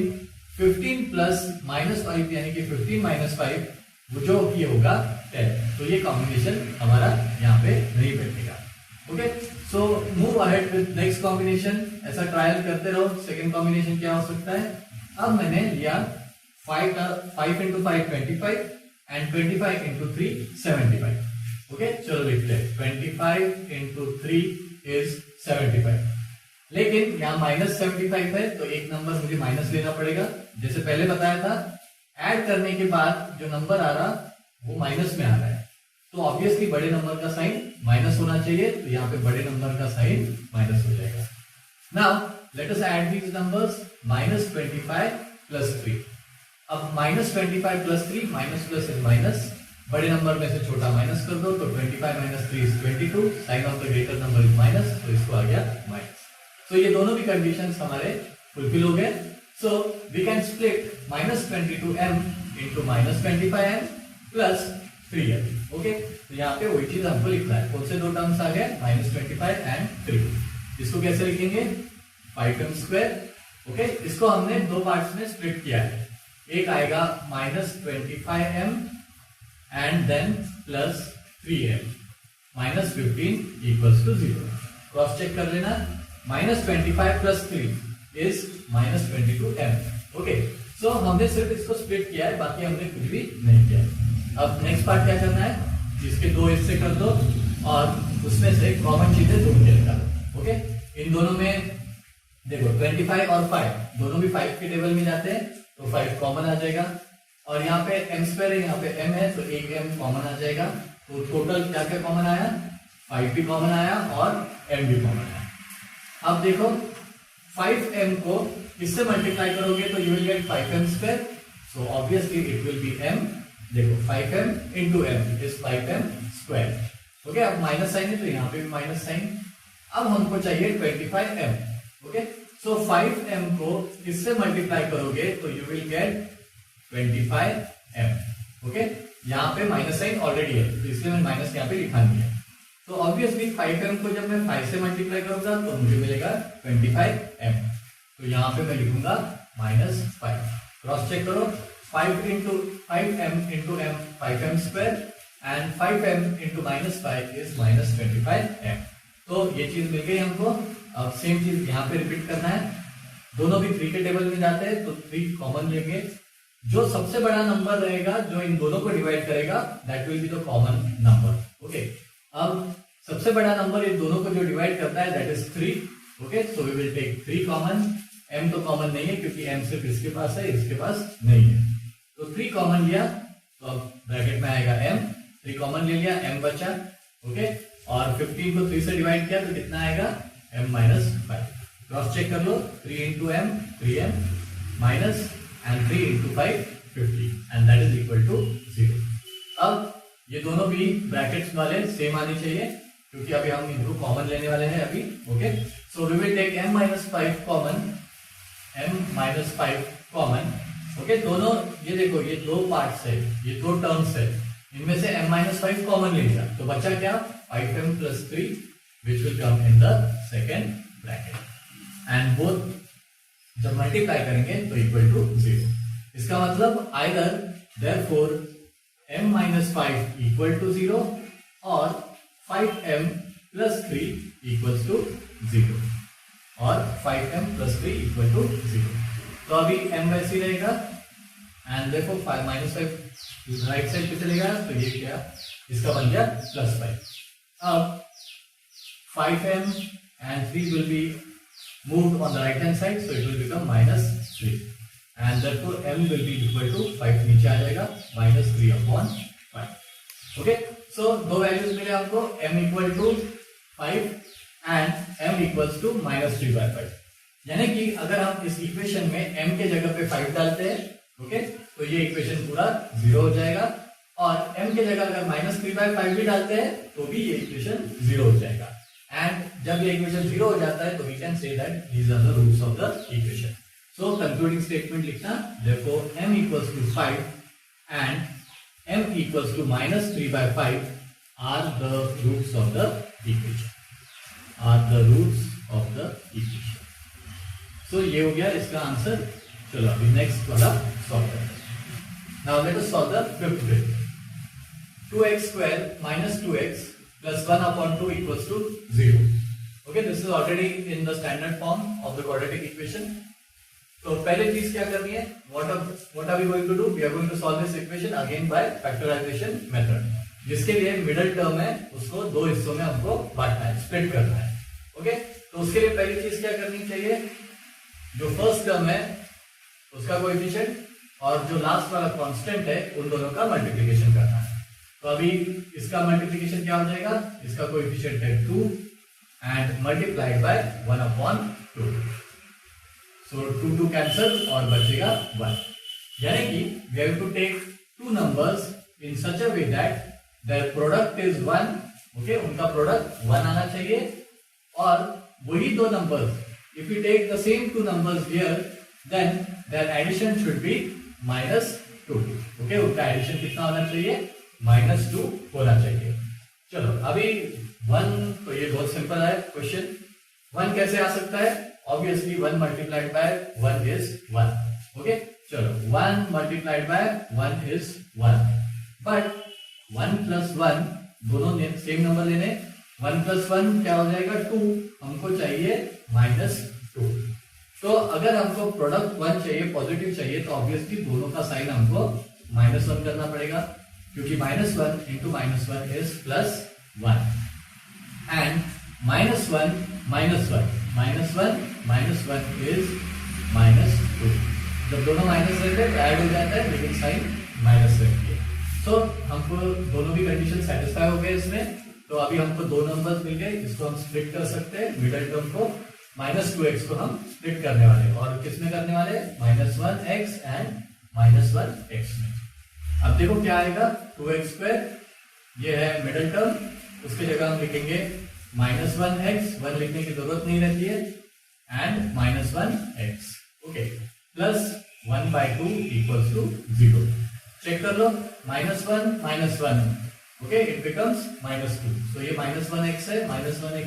15 plus -5 यानी कि 15 - 5 वो जो ये होगा 10। तो ये कॉम्बिनेशन हमारा यहाँ पे नहीं बैठेगा। Okay, so move ahead with next combination. ऐसा ट्रायल करते रहो। सेकंड कॉम्बिनेशन क्या हो सकता है? अब मैंने लिया 5 into 5 25 and 25 into 3 75। ओके, चलो लिखते हैं 25 into 3 is 75। लेकिन यहाँ -75 है तो एक नंबर मुझे माइनस लेना पड़ेगा। जैसे पहले बताया था, ऐड करने के बाद जो नंबर आ रहा वो माइनस में आ रहा है तो ऑब्वियसली बड़े नंबर का साइन माइनस होना चाहिए, तो यहाँ पे बड़े नंबर का साइन माइनस हो जाएगा। Now let us add these numbers, -25 + 3। अब -25 + 3 माइनस प्लस इज माइनस, बड़े नंबर में से छोटा माइनस कर दो, तो 25 minus 3 is 22, sign of the greater number is minus, तो इसको आ गया माइनस। तो ये दोनों भी कंडीशंस हमारे फुलफिल हो गए। So we can split minus 22m into minus 25m plus 3m। Okay, तो यहाँ पे वही चीज हमको लिखना है। कौन से दो टर्म्स आ गए, माइनस 25 एंड 3। इसको कैसे लिखेंगे, 5m स्क्वायर। ओके, इसको हमने दो पार्ट्स में स्प्लिट किया है। एक आएगा minus 25m and then plus 3m, minus 15 equals to 0। Cross check कर लेना, minus 25 plus 3 is minus 22m। Okay, so हमने सिर्फ इसको स्प्लिट किया है, बाकी हमने कुछ भी नहीं किया। अब नेक्स्ट पार्ट क्या करना है, इसके दो हिस्से कर दो और उसमें से कॉमन चीजें ढूंढ के निकालो। ओके, इन दोनों में देखो 25 और 5 दोनों भी 5 के टेबल में जाते हैं, तो 5 कॉमन आ जाएगा। और यहाँ पे m स्क्वायर है, यहाँ पे m है, तो एक m कॉमन आ जाएगा। तो टोटल क्या क्या कॉमन आया, 5 भी कॉमन आया और m भी कॉमन आया। अब देखो 5m को किससे मल्टीप्लाई करोगे तो you will get 5m square, so obviously it will B m। देखो 5m into m is 5m square. Okay, अब माइनस साइन है तो यहाँ पे भी माइनस साइन। अब हमको चाहिए 25m। ओके, सो 5m को किससे मल्टीप्लाई करोगे तो you will get 25m। Okay, यहाँ पे माइनस साइन ऑलरेडी है, तो इसलिए मैं माइनस यहाँ पे लिखा नहीं है। तो ऑब्वियसली 5m को जब मैं 5 से मल्टीप्लाई करूंगा तो मुझे मिलेगा 25m। तो यहाँ पे मैं लिखूंगा माइनस 5। क्रॉस चेक करो, 5 into 5m into m 5m square and 5m into minus 5 is minus 25m। तो ये चीज मिल गई हमको। अब सेम चीज यहाँ पे रिपीट करना है, दोनों भी 3 के टेबल में जाते हैं तो 3 कॉमन लेंगे। जो सबसे बड़ा नंबर रहेगा जो इन दोनों को डिवाइड करेगा that will be the common number. Okay, अब सबसे बड़ा नंबर इन दोनों को जो डिवाइड करता है that is 3। Okay, so we will take 3 common. m तो कॉमन नहीं है क्योंकि m सिर्फ इसके पास है, इसके पास नहीं है, तो 3 कॉमन लिया तो अब ब्रैकेट में आएगा m। 3 कॉमन ले लिया, m बचा। ओके, और 15 को 3 से डिवाइड किया तो कितना आएगा, m माइनस 5। क्रॉस चेक कर लो, 3 into m 3m minus and 3 into 5 50 and that is equal to 0। अब ये दोनों भी ब्रैकेट्स वाले सेम आने चाहिए क्योंकि अभी हम इनको कॉमन लेने वाले हैं अभी। Okay, so we will take m minus 5 common, m minus 5 common. Okay, दोनों ये देखो ये दो पार्ट्स है, ये दो टर्म्स है, इनमें से m minus 5 कॉमन ले लिया तो बचा क्या, 5m plus 3 which will come in the second bracket and both जब मल्टीप्लाई करेंगे तो इक्वल टू 0। इसका मतलब either therefore m minus 5 equal to 0 और 5m plus 3 इक्वल्स टू 0 और 5m plus 3 इक्वल टू 0। तो अभी m वैसे ही रहेगा and therefore 5 minus 5 right side पे चलेगा तो ये क्या, इसका बन गया प्लस 5। अब 5m and 3 will be moved on the right hand side, so it will become minus 3 and therefore m will be equal to 5 नीचे आ जाएगा minus 3 upon 5। okay, so दो वैल्यूज मिले हमको, m equal to 5 and m equals to minus 3 by 5। यानी कि अगर हम इस इक्वेशन में m के जगह पे 5 डालते हैं, ओके, तो ये इक्वेशन पूरा 0 हो जाएगा और m के जगह अगर minus 3 by 5 भी डालते हैं तो भी ये इक्वेशन 0 हो जाएगा। एंड जब ये इक्वेशन 0 हो जाता है तो we can say that these are the roots of the equation. So concluding statement लिखना, therefore m equals to 5 and m equals to minus 3 by 5 are the roots of the equation, are the roots of the equation। so ये हो गया इसका आंसर। चलो अभी नेक्स्ट वाला सॉल्व करते हैं। Now let us solve the fifth bit. 2x square minus 2x plus 1 upon 2 equals to 0। Okay, this is already in the standard form of the quadratic equation। तो पहले चीज क्या करनी है, what are we going to do? We are going to solve this equation again by factorization method, जिसके लिए मिडिल टर्म है उसको दो हिस्सों में हमको बांटना है, स्प्लिट करना है। ओके, तो उसके लिए पहली चीज क्या करनी चाहिए, जो फर्स्ट टर्म है उसका कोएफिशिएंट और जो लास्ट वाला कांस्टेंट है उन दोनों का मल्टीप्लिकेशन करना है। तो अभी इसका मल्टीप्लिकेशन क्या हो जाएगा, इसका कोएफिशिएंट है 2 and multiplied by 1 upon 2। So 2 2 cancel और बचेगा 1। यानी कि we have to take two numbers in such a way that their product is 1, okay, उनका प्रोडक्ट 1 आना चाहिए, और वही दो numbers, if you take the same two numbers here, then their addition should be -2, okay, उनका एडिशन कितना होना चाहिए, -2 होना चाहिए। चलो अभी 1, तो ये बहुत सिंपल है क्वेश्चन। 1 कैसे आ सकता है, obviously 1 multiplied by 1 is 1, okay. चलो 1 multiplied by 1 is 1, but 1 plus 1 दोनों सेम नंबर लेने, 1 प्लस 1 क्या हो जाएगा 2, हमको चाहिए -2। तो अगर हमको प्रोडक्ट 1 चाहिए, पॉजिटिव चाहिए, तो ऑब्वियसली दोनों का साइन हमको -1 करना पड़ेगा, क्योंकि -1 इंटू -1 इज +1, एंड -1 इज -2। जब दोनों माइनस रहते हैं ऐड हो जाता है, लेकिन साइन माइनस रहती है। तो हमको दोनों भी कंडीशन सेटिस्फाई हो गए इसमें। तो अभी हमको दो नंबर्स मिल गए, इसको हम स्प्लिट कर सकते हैं, मिडिल टर्म को -2x को हम स्प्लिट करने वाले, और किसमें करने वाले, -1x एंड -1x में। अब देखो क्या आएगा, 2x², ये है मिडिल टर्म, उसकी जगह हम लिखेंगे -1x, 1 लिखने की जरूरत नहीं रहती है, and -1x, okay, plus 1/2 equals to 0। Check कर लो, -1, ओके, इट बिकम्स -2, सो ये -1x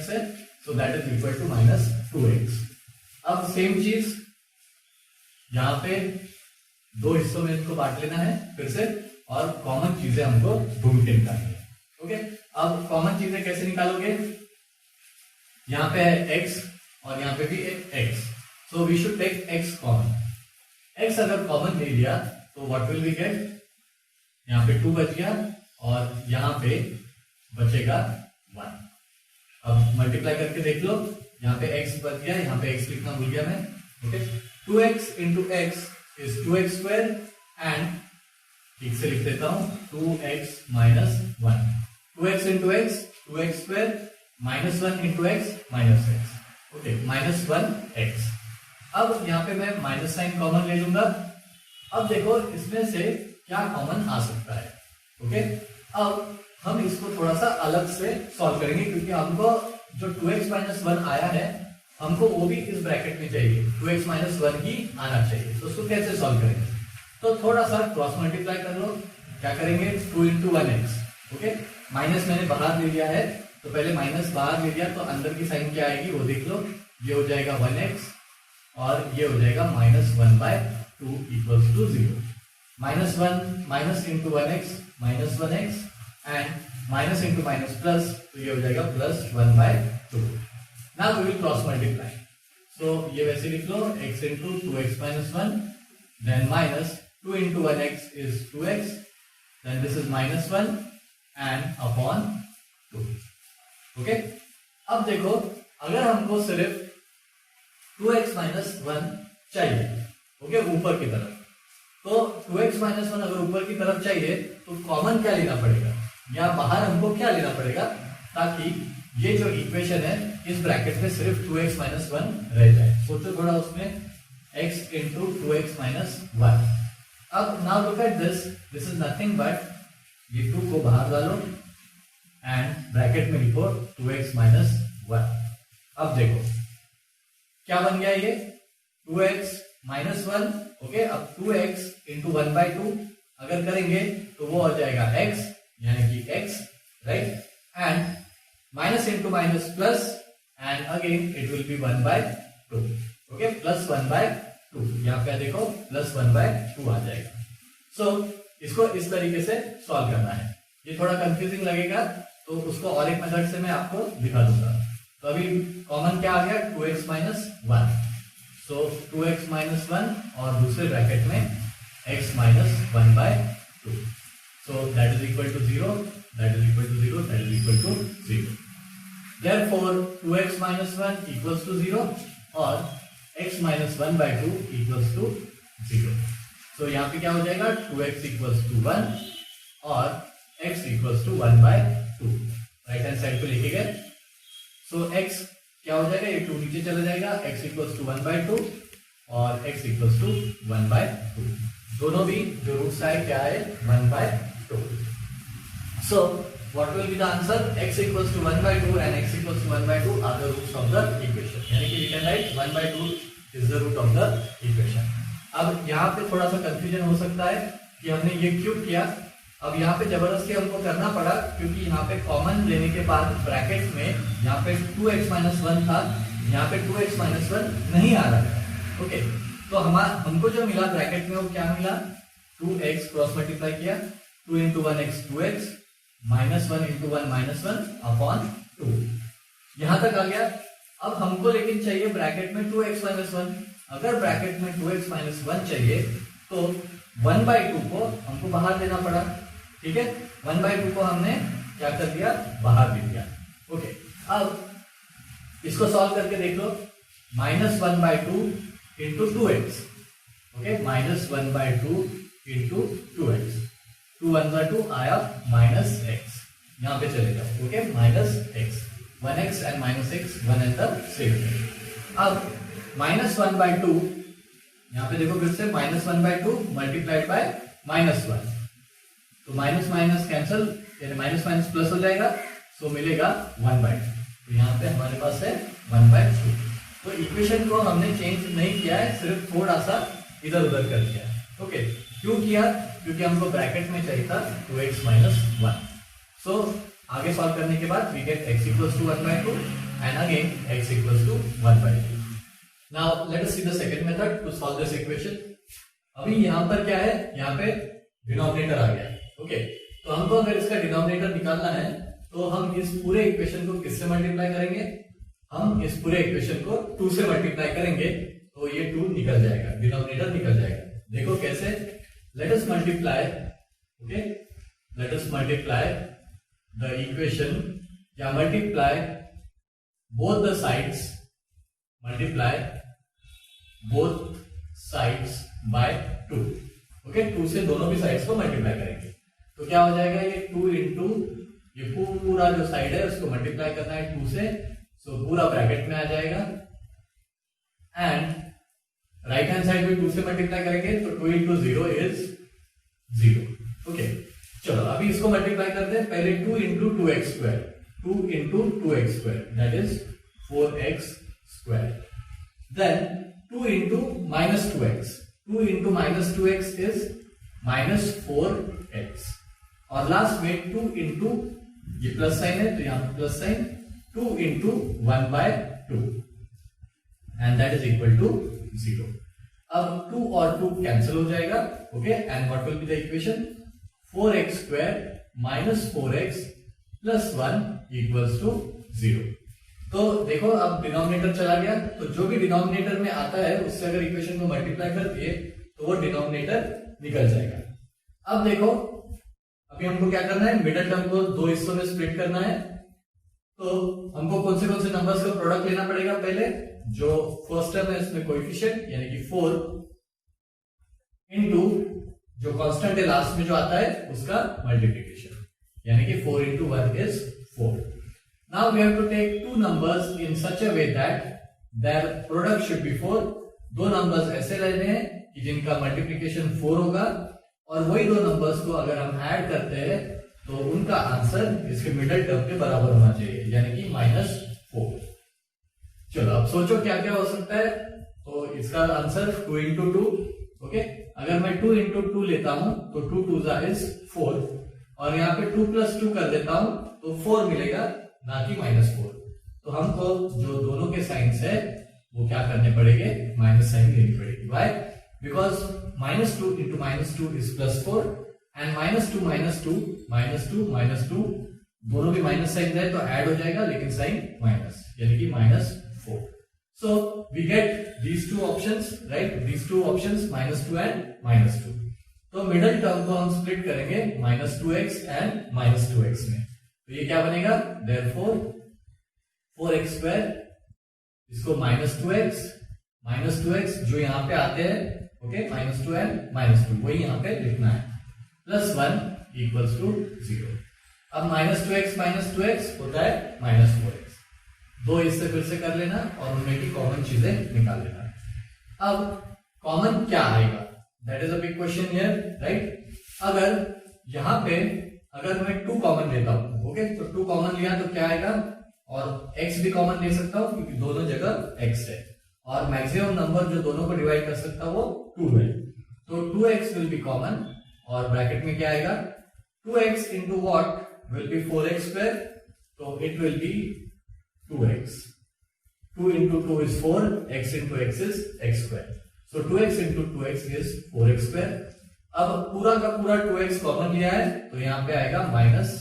है, so that is equal to -2x। अब सेम चीज यहां पे दो हिस्सों में इसको बांट लेना है फिर से, और कॉमन चीजें हमको ढूंढ के निकालनी है, ओके। अब कॉमन चीजें कैसे निकालोगे, यहाँ पे है x और यहाँ पे भी x, so we should take x common. x अगर कॉमन ले लिया तो व्हाट विल वी गेट, यहाँ पे 2 बच गया, और यहाँ पे बचेगा 1। अब मल्टीप्लाई करके देख लो, यहाँ पे x बच गया, यहाँ पे x लिखना भूल गया मैं, okay. 2x into x is 2x², and ठीक से लिख देता हूं 2x - 1, 2x into x 2x², -1 into x -x, okay, -1x। अब यहाँ पे मैं माइनस साइन कॉमन ले लूंगा। अब देखो इसमें से क्या कॉमन आ सकता है, ओके। अब हम इसको थोड़ा सा अलग से सॉल्व करेंगे, क्योंकि हमको जो 2x - 1 आया है, हमको वो भी इस ब्रैकेट में चाहिए, 2x - 1 ही आना चाहिए। तो उसको कैसे सॉल्व करेंगे, तो थोड़ा सा क्रॉस मल्टीप्लाई कर लो। क्या करेंगे, 2 इंटू 1x, ओके, माइनस मैंने बाहर ले लिया है, तो पहले माइनस बाहर ले लिया, तो अंदर की साइन क्या आएगी वो देख लो, ये हो जाएगा 1x, और ये हो जाएगा -1/2 equals to 0। -1 minus into 1x -1x, and minus into minus plus, तो ये हो जाएगा +1/2। Now we will cross multiply, so ये वैसे लिख लो, x into 2x - 1, then minus 2 into 1x is 2x, then this is -1 and upon 2, okay. अब देखो अगर हमको सिर्फ 2x - 1 चाहिए, ओके, ऊपर की तरफ, तो 2x - 1 अगर ऊपर की तरफ चाहिए तो कॉमन क्या लेना पड़ेगा, या बाहर हमको क्या लेना पड़ेगा, ताकि ये जो इक्वेशन है इस ब्रैकेट में सिर्फ 2x - 1 रह जाए। सोचो थोड़ा उसमें, x इंटू 2x - 1। अब now look at this is nothing but ये 2 को बाहर डालो एंड ब्रैकेट में लिखो 2x - 1। अब देखो क्या बन गया, ये 2x - 1, ओके। अब 2x इंटू 1/2 अगर करेंगे तो वो हो जाएगा x, यानी कि x, right, and minus into minus plus, and again it will B 1/2, okay, +1/2। यहाँ पे देखो +1/2 आ जाएगा। सो इसको इस तरीके से सॉल्व करना है। ये थोड़ा कंफ्यूजिंग लगेगा, तो उसको और एक मेथड से मैं आपको दिखा दूंगा। तो अभी कॉमन क्या आ गया, 2x - 1, सो 2x - 1 और दूसरे ब्रैकेट में x - 1/2, so that is equal to 0, that is equal to 0, that is equal to 0। Therefore 2x - 1 equals to 0 और x - 1/2 equals to 0। So यहाँ पे क्या हो जाएगा, 2x equals to 1 और x equals to 1/2। Right hand side को लेके गए, सो x क्या हो जाएगा, ये 2 नीचे चला जाएगा, x equals to 1/2 और x equals to 1/2। दोनों भी जो रूट साइड क्या है 1/2 2. So what will be the answer? X equals to 1 by 2 and x equals to 1 by 2 are the roots of the equation. यानी कि we can write 1 by 2 is the root of the equation. अब यहाँ पे थोड़ा सा कंफ्यूजन हो सकता है कि हमने ये क्यों किया. अब यहाँ पे जबरदस्ती हमको करना पड़ा क्योंकि यहाँ पे कॉमन लेने के बाद ब्रैकेट में यहाँ पे 2x minus 1 था, यहाँ पे 2x minus 1 नहीं आ रहा था. ओके, तो हमको जो मिला ब्रैकेट में वो क्या मिला? 2x क्रॉस मल्टीप्लाई किया, 2 into 1x 2x minus 1 into 1 minus 1 upon 2. यहां तक आ गया. अब हमको लेकिन चाहिए ब्रैकेट में 2x minus 1. अगर ब्रैकेट में 2x minus 1 चाहिए तो 1 by 2 को हमको बाहर देना पड़ा. ठीक है, 1 by 2 को हमने क्या कर दिया? बाहर दे दिया. ओके, अब इसको सॉल्व करके देख लो. -1 by 2 into 2x. Okay, -1 by 2 into 2x. 2 1 by 2 आया -x. यहां पे चले जाओ. Okay, -x, 1x and -x 1 and the same. अब -1 by 2 यहां पे देखो फिर से -1 by 2 मल्टीप्लाइड बाय -1. तो माइनस माइनस कैंसल, यानी माइनस माइनस प्लस हो जाएगा. सो मिलेगा 1 by 2. तो यहाँ पे हमारे पास है 1 by 2. तो इक्वेशन को हमने चेंज नहीं किया है, सिर्फ थोड़ा सा इधर उधर कर दिया. ओके, क्यों किया? क्योंकि हमको ब्रैकेट में चाहिए था 2x minus 1. सो आगे सॉल्व करने के बाद we get x equals to 1 by 2 and again x equals to 1 by 2. Now let us see the second method to solve this equation. अभी यहाँ पर क्या है? यहाँ पे डिनोमिनेटर आ गया. ओके, तो हमको अगर इसका डिनोमिनेटर निकालना है तो हम इस पूरे इक्वेशन को किससे मल्टीप्लाई करेंगे? हम इस पूरे इक्वेशन को 2 से मल्टीप्लाई करेंगे तो ये 2 निकल जाएगा, डिनोमिनेटर निकल जाएगा. देखो कैसे? Let us multiply. Okay, let us multiply the equation या multiply both the sides, multiply both sides by 2. Okay, 2 से दोनों भी साइड्स को मल्टीप्लाई करेंगे तो क्या हो जाएगा? ये 2 इंटू ये पूरा जो साइड है उसको मल्टीप्लाई करना है 2 से. सो पूरा ब्रैकेट में आ जाएगा एंड राइट हैंड साइड में 2 से मल्टीप्लाई करेंगे तो 2 इंटू 0 इज 0. ओके, चलो अभी इसको मल्टीप्लाई करते हैं. पहले 2 into 2x square, 2 into 2x square that is 4x square. Then 2 into minus 2x, 2 into minus 2x is -4x. और लास्ट में 2 इंटू ये प्लस साइन है तो यहां पर plus sign, 2 into 1 by 2 and that is equal to 0. अब 2 और 2 कैंसिल हो जाएगा. Okay, and what will be the equation? 4x square minus 4x plus 1 equals to 0. तो देखो अब डिनोमिनेटर चला गया, तो जो भी डिनोमिनेटर में आता है उससे अगर इक्वेशन को मल्टीप्लाई कर दिए तो वो डिनोमिनेटर निकल जाएगा. अब देखो अभी हमको क्या करना है? मिडिल टर्म को 2 हिस्सों में स्प्लिट करना है. तो हमको कौन से नंबर्स का प्रोडक्ट लेना पड़ेगा? पहले जो फर्स्ट टर्म है इसमें कोएफिशिएंट यानी कि 4 इनटू जो कांस्टेंट है लास्ट में जो आता है उसका मल्टीप्लिकेशन यानी कि 4 into 1 is 4. Now we have to take two numbers in such a way that their product should be 4. दो नंबर्स ऐसे लेने हैं कि जिनका मल्टीप्लिकेशन 4 होगा और वही दो नंबर्स को अगर हम ऐड करते हैं तो उनका आंसर इसके मिडिल टर्म के बराबर होना चाहिए यानी कि -4. चलो अब सोचो क्या क्या हो सकता है. तो इसका आंसर 2 into 2. ओके, अगर मैं 2 into 2 लेता हूं तो 2 2 is 4 और यहाँ पे 2 plus 2 कर देता हूं तो 4 मिलेगा ना कि -4. तो हमको जो दोनों के साइंस है वो क्या करने पड़ेंगे? माइनस साइन लेनी पड़ेगी. Why? Because -2 into -2 is +4 and -2 दोनों भी माइनस साइन है तो ऐड हो जाएगा लेकिन साइन माइनस यानी कि -4. So we get these two options, right? These two options -2 and -2. तो मिडिल टर्म को हम स्प्लिट करेंगे -2x एंड -2x में. तो ये क्या बनेगा? therefore 4x स्क्वायर इसको -2x जो यहाँ पे आते हैं. ओके, -2 एंड -2 वही यहाँ पे लिखना है. +1 इक्वल्स टू 0. अब -2x होता है -4x. दो इससे फिर से कर लेना और उनमें की कॉमन चीजें निकाल लेना. अब कॉमन क्या आएगा? That is a big question here, right? अगर यहाँ पे अगर मैं 2 कॉमन लेता हूं, ओके, तो 2 कॉमन लिया तो क्या आएगा, और x भी कॉमन ले सकता हूं क्योंकि दोनों जगह x है, और मैक्सिमम नंबर जो दोनों को डिवाइड कर सकता वो 2 है, तो 2x विल बी कॉमन, और ब्रैकेट में क्या आएगा, 2x into what will be 4x square, तो it will be 2x, 2 into 2 is 4, x into x is x square. So 2x into 2x is 4x square. अब पूरा का पूरा 2x कॉमन लिया है तो यहाँ पे आएगा -1.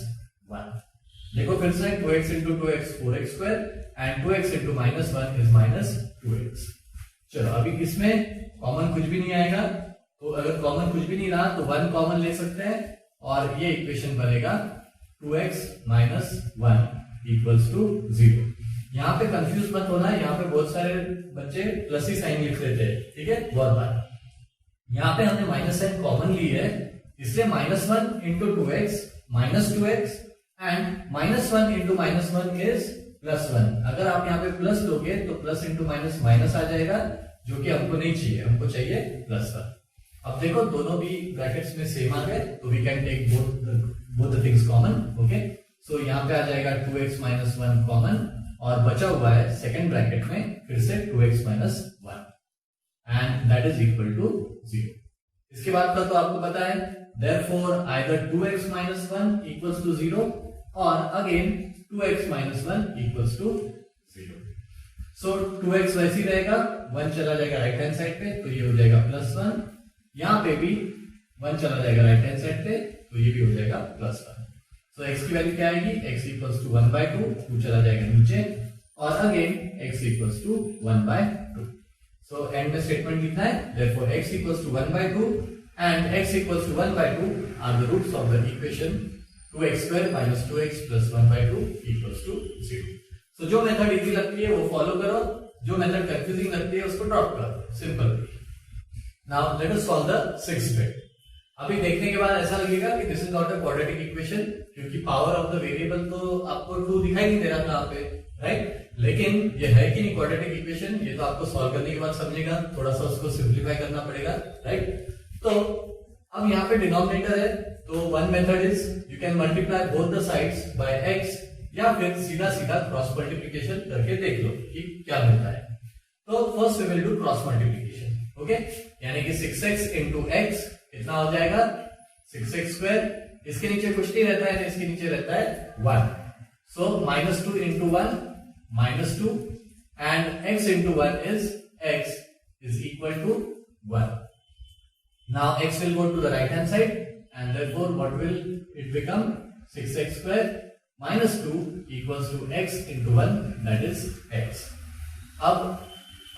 देखो फिर से 2x into 2x 4x square and 2x into -1 is -2x. चलो अभी इसमें कॉमन कुछ भी नहीं आएगा, तो अगर कॉमन कुछ भी नहीं रहा तो 1 कॉमन ले सकते हैं और ये इक्वेशन बनेगा 2x - 1 equals to 0. यहाँ पे कंफ्यूज मत होना है, यहाँ पे बहुत सारे बच्चे प्लस ही साइन लिख लेते हैं, ठीक है, बहुत बार। यहाँ पे हमने माइनस साइन कॉमन ली है, इसलिए -1 into 2x -2x and -1 into -1 is +1। अगर आप यहाँ पे प्लस लोगे तो प्लस इंटू माइनस माइनस आ जाएगा, जो कि हमको नहीं चाहिए, हमको चाहिए +1। अब देखो दोनों भी ब्रैकेट्स में सेम आ गए, तो we can take both the things common, okay. So यहाँ पे आ जाएगा 2x - 1 कॉमन, और बचा हुआ है सेकेंड ब्रैकेट में फिर से 2x - 1 and that is equal to 0। इसके बाद का तो आपको पता है, therefore either 2x - 1 equals to 0 or again 2x - 1 equals to 0। so 2x वैसे ही रहेगा, 1 चला जाएगा राइट हैंड साइड पे तो ये हो जाएगा +1, यहाँ पे भी 1 चला जाएगा राइट हैंड साइड पे तो ये भी हो जाएगा +1। तो x की वैल्यू क्या आएगी, x equals to 1/2, 2 चला जाएगा नीचे, और again x equals to 1/2। So and में स्टेटमेंट लिखना है, therefore x equals to 1/2 and x equals to 1/2 are the roots of the equation 2x square minus 2x plus 1/2 equals to 0। सो जो मेथड इजी लगती है वो फॉलो करो, जो मेथड कंफ्यूजिंग लगती है उसको ड्रॉप करो, simple. Now let us solve the 6th bit। अभी देखने के बाद ऐसा लगेगा कि this is not a quadratic equation, क्योंकि पावर ऑफ द वेरिएबल तो आपको 2 दिखाई नहीं दे रहा था यहाँ पे, राइट। लेकिन ये है कि नहीं क्वाड्रेटिक इक्वेशन, ये तो आपको सॉल्व करने के बाद समझेगा, थोड़ा सा उसको सिंप्लीफाई करना पड़ेगा, राइट। तो अब यहाँ पे डिनोमिनेटर है, तो one method is you can multiply both the sides by x, या फिर सीधा सीधा क्रॉस मल्टीप्लिकेशन करके देख लो कि क्या मिलता है। तो first we will do cross multiplication, okay, यानी कि 6x into x कितना हो जाएगा 6x स्क्वायर, इसके नीचे कुछ नहीं रहता है, इसके नीचे रहता है 1, सो -2 into 1 -2 and x into 1 is x is equal to 1। now x will go to the right hand side and therefore what will it become, 6x square minus 2 equals to x into 1 that is x। अब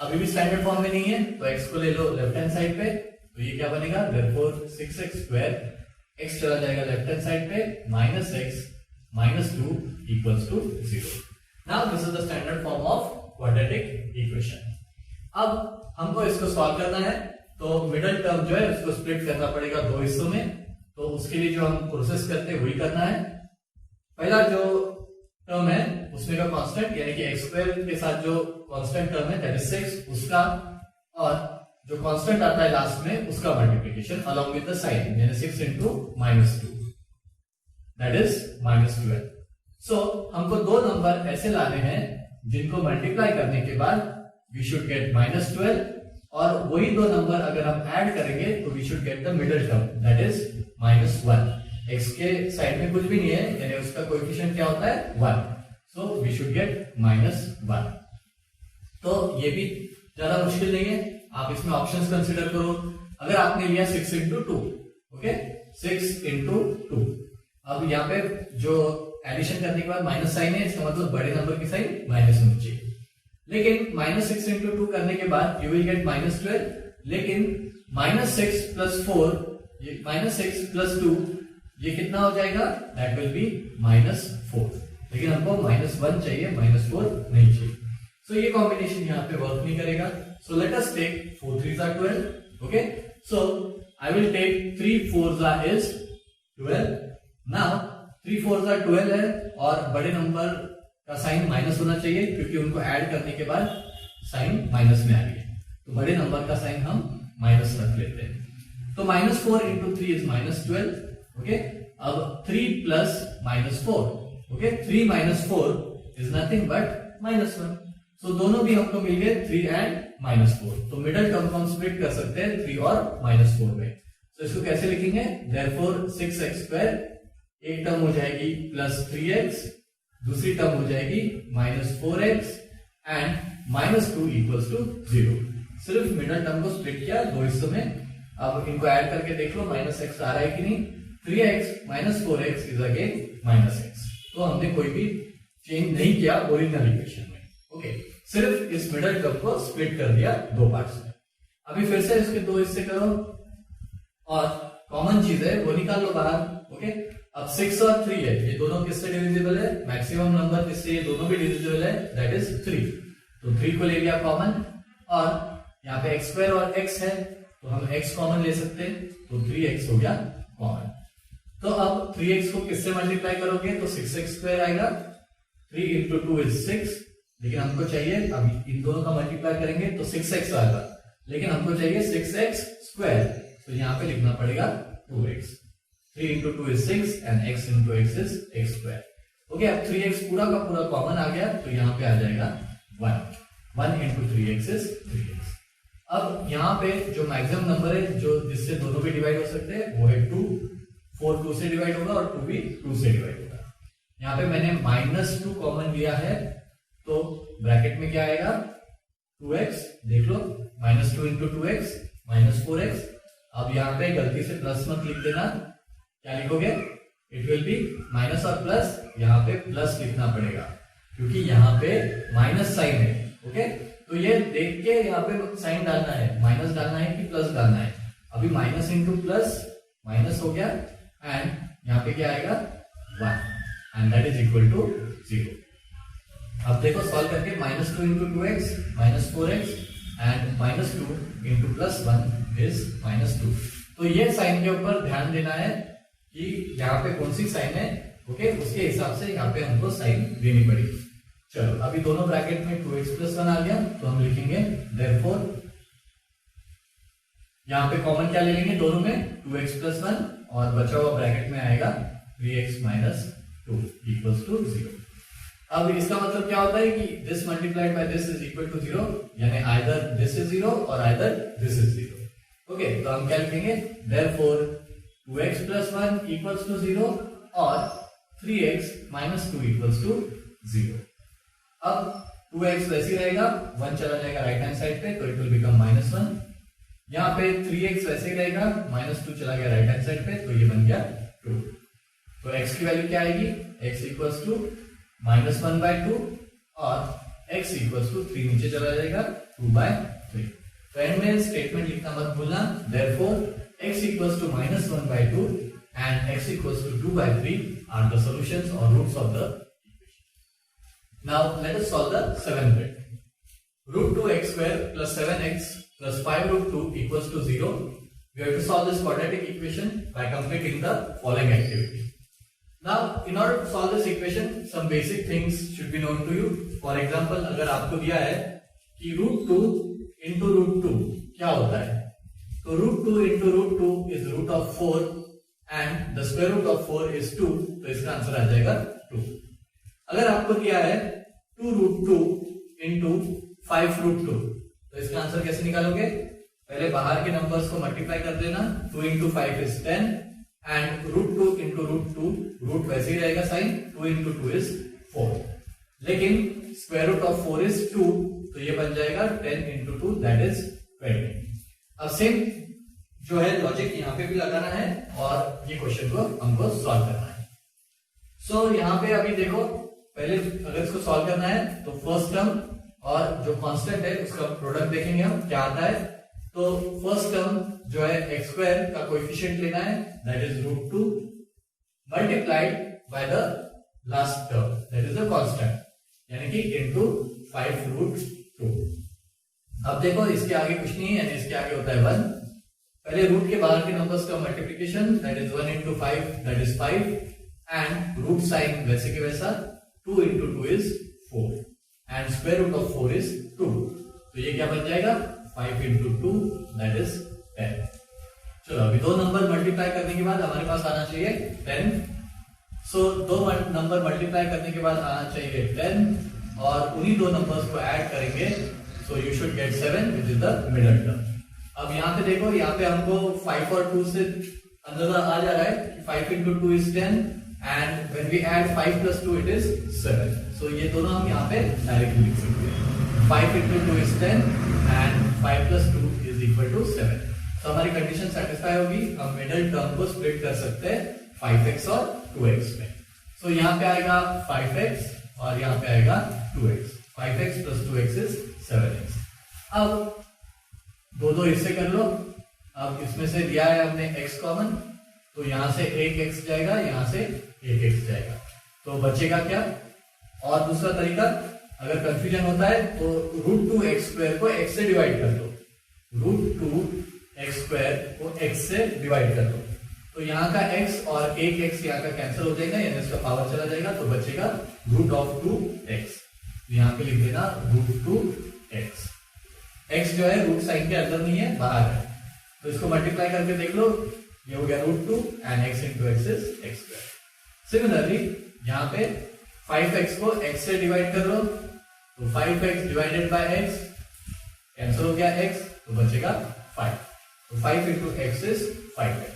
अभी भी स्टैंडर्ड फॉर्म में नहीं है तो x को ले लो लेफ्ट हैंड साइड पे, तो ये क्या बनेगा, therefore 6x square, x चला जाएगा लेफ्ट हैंड साइड पे, -x -2 equals to 0। now this is the standard form of quadratic equation। अब हमको इसको सॉल्व करना है, तो मिडिल टर्म जो है उसको स्प्लिट करना पड़ेगा 2 हिस्सों में, तो उसके लिए जो हम प्रोसेस करते हैं वही करना है। पहला जो टर्म है उसमें का कांस्टेंट, यानी कि x स्क्वायर के साथ जो कांस्टेंट टर्म है दैट इज 6 उसका, और जो कांस्टेंट आता है लास्ट में उसका multiplication along with the sign, यानी 6 into -2 दैट इज -12। सो हमको दो नंबर ऐसे लाने हैं जिनको मल्टीप्लाई करने के बाद वी शुड गेट -12, और वही दो नंबर अगर हम ऐड करेंगे तो we should get the middle term that is -1। x के साइड में कुछ भी नहीं है, यानी उसका कोएफिशिएंट क्या होता है 1, सो वी शुड गेट -1। तो ये भी ज्यादा मुश्किल नहीं है, आप इसमें ऑप्शंस कंसीडर करो। अगर आपने लिया 6 into 2, ओके, 6 into 2, अब यहाँ पे जो एडिशन करने के बाद माइनस साइन है, इसका मतलब बड़े नंबर की साइन माइनस होनी चाहिए। लेकिन -6 into 2 करने के बाद यू विल गेट -12, लेकिन -6 plus 4, ये -6 plus 2 ये कितना हो जाएगा, दैट विल बी -4, लेकिन हमको -1 चाहिए, -4 नहीं चाहिए। सो ये कॉम्बिनेशन यहाँ पे वर्क नहीं करेगा। So let us take 4 3s are 12, okay. So I will take 3 4s is 12। Now 3 4s are 12 है, और बड़े नंबर का साइन माइनस होना चाहिए क्योंकि उनको ऐड करने के बाद साइन माइनस में आ गया, तो बड़े नंबर का साइन हम माइनस रख लेते हैं। तो -4 into 3 is -12, ओके। अब 3 plus -4, okay, 3 - 4 is nothing but -1। सो दोनों भी हमको मिल गए 3 एंड -4। तो मिडल टर्म को हम स्प्लिट कर सकते हैं 3 और -4 में। तो इसको कैसे लिखेंगे? देयरफॉर 6x² एक टर्म हो जाएगी +3x, दूसरी टर्म हो जाएगी -4x एंड -2 इक्वल्स टू 0। सिर्फ मिडल टर्म को स्प्लिट किया दो हिस्सों में। अब इनको ऐड करके देख लो -x आ रहा है कि नहीं। 3x - 4x is again -x। तो हमने कोई भी चेंज नहीं किया ओरिजिनल इक्वेशन में, ओके, सिर्फ इस मिडल टर्म को स्प्लिट कर दिया दो पार्ट्स में। अभी फिर से इसके दो हिस्से करो और कॉमन चीज है वो निकाल लो बाहर, ओके। अब 6 और 3 है, ये दोनों किससे डिविजिबल है? मैक्सिमम नंबर जिससे ये दोनों भी डिविजिबल है, दैट इज 3। तो 3 को ले लिया कॉमन, और यहाँ पे x² और x है तो हम x कॉमन ले सकते हैं, तो 3x हो गया कॉमन। तो अब 3x को किससे मल्टीप्लाई करोगे? तो 6x² आएगा। 3 into 2 is 6, लेकिन हमको चाहिए, अभी इन दोनों का मल्टीप्लाई करेंगे तो 6x आएगा, लेकिन हमको चाहिए 6x², तो यहाँ पे लिखना पड़ेगा 2x। 3 into 2 is 6 and x into x is x²। Okay, अब 3x पूरा का पूरा कॉमन आ गया, तो यहाँ पे आ जाएगा 1। 1 into 3x is 3x। अब यहाँ पे जो मैक्सिमम नंबर है जो जिससे दोनों भी डिवाइड हो सकते हैं वो है 2। 4 2 से डिवाइड होगा और 2 भी 2 से डिवाइड होगा। यहाँ पे मैंने -2 कॉमन लिया है, तो ब्रैकेट में क्या आएगा? 2x, देख लो, -2 into 2x -4x। अब यहाँ पे गलती से प्लस मत लिख देना, क्या लिखोगे? इट विल बी माइनस और प्लस, यहाँ पे प्लस लिखना पड़ेगा क्योंकि यहाँ पे माइनस साइन है, ओके। तो ये देख के यहाँ पे साइन डालना है, माइनस डालना है कि प्लस डालना है। अभी माइनस इंटू प्लस माइनस हो गया, एंड यहाँ पे क्या आएगा? 1 and that is equal to 0। अब देखो सॉल्व करके, -2 into 2x -4x and -2 into +1 is -2। तो ये साइन के ऊपर ध्यान देना है कि यहाँ पे कौन सी साइन है, ओके, उसके हिसाब से यहाँ पे हमको साइन देनी पड़ेगी। चलो, अभी दोनों ब्रैकेट में 2x + 1 आ गया, तो हम लिखेंगे देयरफॉर, यहाँ पे कॉमन क्या ले लेंगे दोनों में? 2x + 1, और बचा हुआ ब्रैकेट में आएगा 3x - 2 इक्वल्स टू 0। अब इसका मतलब क्या होता है कि this multiplied by this is equal to 0, यानी आइदर दिस इज 0 और आइदर दिस इज 0। ओके, तो हम क्या लिखेंगे? देयरफॉर 2x + 1 इक्वल्स टू 0 और 3x - 2 इक्वल्स टू 0। अब 2x वैसे ही रहेगा, 1 चला जाएगा राइट हैंड साइड पे, तो इट विल बिकम -1। यहाँ पे 3x वैसे ही रहेगा, -2 चला गया राइट हैंड साइड पे, तो ये बन गया 2। तो x की वैल्यू क्या आएगी? x इक्वल्स टू -1/2 और x इक्वल्स टू 3 नीचे चला जाएगा 2/3। तो एंड में स्टेटमेंट लिखना मत भूलना, therefore x equals to -1/2 and x equals to 2/3 are the solutions और roots of the equation. Now let us solve the 7th bit. √2x² + 7x + 5√2 equals to 0. We have to solve this quadratic equation by completing the following activity. Now, in order to solve this equation, some basic things should be known to you. For example, अगर आपको दिया है कि √2 into √2 क्या होता है, तो √2 into √2 is √4 and the square root of 4 is 2, तो इसका आंसर आ जाएगा 2। अगर आपको दिया है 2√2 into 5√2, तो इसका आंसर कैसे निकालोगे? पहले बाहर के नंबर्स को मल्टीप्लाई कर देना, 2 into 5 is 10 and √2 into √2, root वैसे ही रहेगा साइन, 2 into 2 is 4, लेकिन स्क्वायर रूट ऑफ 4 is 2, तो ये बन जाएगा 10 into 2 दैट इज 20। अब सेम जो है लॉजिक यहाँ पे भी लगाना है और ये क्वेश्चन को हमको सॉल्व करना है। सो यहाँ पे अभी देखो, पहले अगर इसको सॉल्व करना है तो फर्स्ट टर्म और जो कांस्टेंट है उसका प्रोडक्ट देखेंगे हम क्या आता है। तो फर्स्ट टर्म जो है x² का कोएफिशिएंट लेना है, that is √2 multiplied by the last term that is the constant, यानी कि इनटू 5√2। अब देखो इसके आगे कुछ नहीं है, यानी इसके आगे होता है 1। पहले रूट के बाहर के नंबर्स का multiplication, that is 1 into 5 that is 5 and root sign वैसे के वैसा, 2 into 2 is 4 and square root of 4 is 2, तो ये क्या बन जाएगा 5 into 2 दैट इज 10। चलो अभी दो नंबर मल्टीप्लाई करने के बाद हमारे पास आना चाहिए 10। सो दो नंबर मल्टीप्लाई करने के बाद आना चाहिए 10 और उन्हीं दो नंबर्स को ऐड करेंगे। So you should get 7 which is the middle term. अब यहाँ पे देखो, यहाँ पे हमको 5 और 2 से अंदाजा आ जा रहा है कि 5 into 2 is 10 and when we add 5 plus 2 it is 7। so ये दोनों हम यहाँ पे डायरेक्टली लिख सकते हैं। 5 into 2 is 10 and 5 plus 2 is equal to 7। तो हमारी कंडीशन सेटिस्फाई होगी, हम मिडिल टर्म को स्प्लिट कर सकते हैं 5x और 2x में। सो यहाँ पे आएगा 5x और यहाँ पे आएगा 2x। 5x plus 2x is 7x। अब दो हिस्से कर लो। अब इसमें से दिया है हमने x कॉमन, तो यहां से एक x जाएगा, यहां से एक x जाएगा, तो बचेगा क्या। और दूसरा तरीका, अगर कंफ्यूजन होता है तो √2x² को x से डिवाइड कर दो। √2x² को x से डिवाइड कर दो, तो यहाँ का x और एक x यहाँ का कैंसिल हो जाएगा, यानी इसका पावर चला जाएगा, तो बचेगा √2x। यहाँ पे लिख देना √2x। x जो है रूट साइन के अंदर नहीं है, बाहर है, तो इसको मल्टीप्लाई करके देख लो, ये हो गया √2 and x into x is x²। Similarly यहाँ पे 5x को x से डिवाइड कर लो, तो 5x divided by x cancel हो गया x, तो बचेगा 5। तो 5 into x is 5x।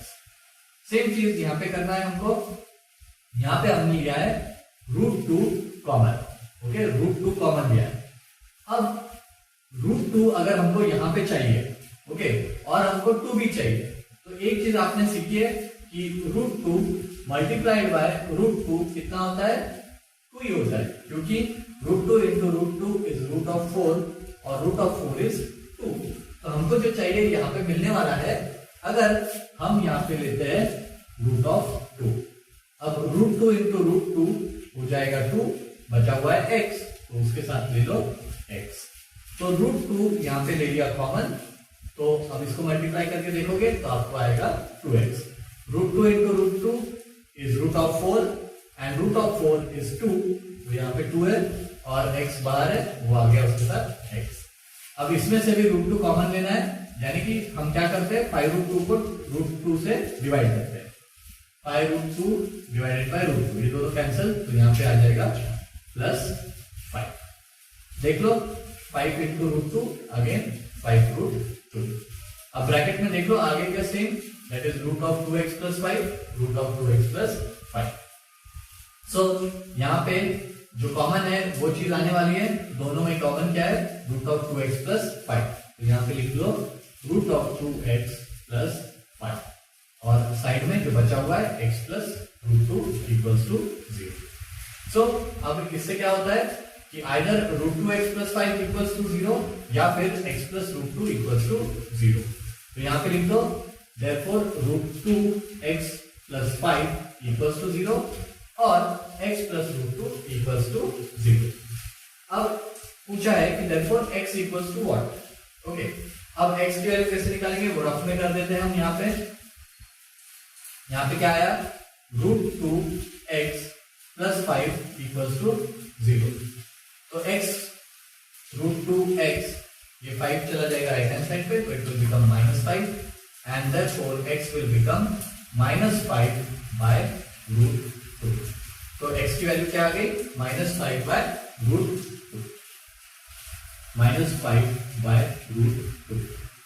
Same चीज यहाँ पे करना है हमको। यहाँ पे हमने लिया है √2 कॉमन, ओके, √2 कॉमन लिया है। अब √2 अगर हमको यहाँ पे चाहिए, ओके, और हमको 2 भी चाहिए, तो एक चीज आपने सीखी है कि √2 मल्टीप्लाइड बाय √2 कितना होता है, 2 ही होता है, क्योंकि √2 into √2 is √4 और √4 is 2। तो हमको जो चाहिए यहाँ पे मिलने वाला है, अगर हम यहाँ पे लेते हैं √2, अब √2 into √2 हो जाएगा 2, बचा हुआ है x, तो उसके साथ ले लो x। तो √2 यहाँ पे ले लिया कॉमन, तो अब इसको मल्टीप्लाई करके देखोगे तो आपको आएगा 2x। √2 into √2 is √4 and √4 is 2, तो यहाँ पे 2 है और x बाहर है, वो आ गया उसके साथ x। अब इसमें से भी √2 कॉमन लेना है, यानी कि हम क्या करते हैं, 5√2 को √2 से डिवाइड करते हैं। 5√2 डिवाइडेड बाय √2, ये दोनों कैंसिल, तो यहाँ पे आ जाएगा +5। देख लो, 5 into √2 अगेन 5√2। अब ब्रैकेट में देख लो आगे का same, that is √2x + 5, √2x + 5। सो यहाँ पे जो कॉमन है वो चीज आने वाली है, दोनों में कॉमन क्या है, √2x + 5। तो यहाँ पे लिख लो √2x + 5 और साइड में जो बचा हुआ है x + √2 = 0। सो अब इससे क्या होता है कि आइदर √2x + 5 = 0 या फिर x + √2 = 0। तो यहाँ पे लिख दो therefore √2x + 5 = 0 और x + √2 = 0। अब पूछा है कि therefore x = what, ओके। अब x की वैल्यू कैसे निकालेंगे, वो रफ में कर देते हैं हम। यहाँ पे क्या आया, √2x + 5 = 0। तो x √2x, ये 5 चला जाएगा राइट हैंड साइड पे, तो it will become -5 and therefore x will become -5 by √2। तो x की वैल्यू क्या आ गई, -5 बाय √2, -5 बाय √2।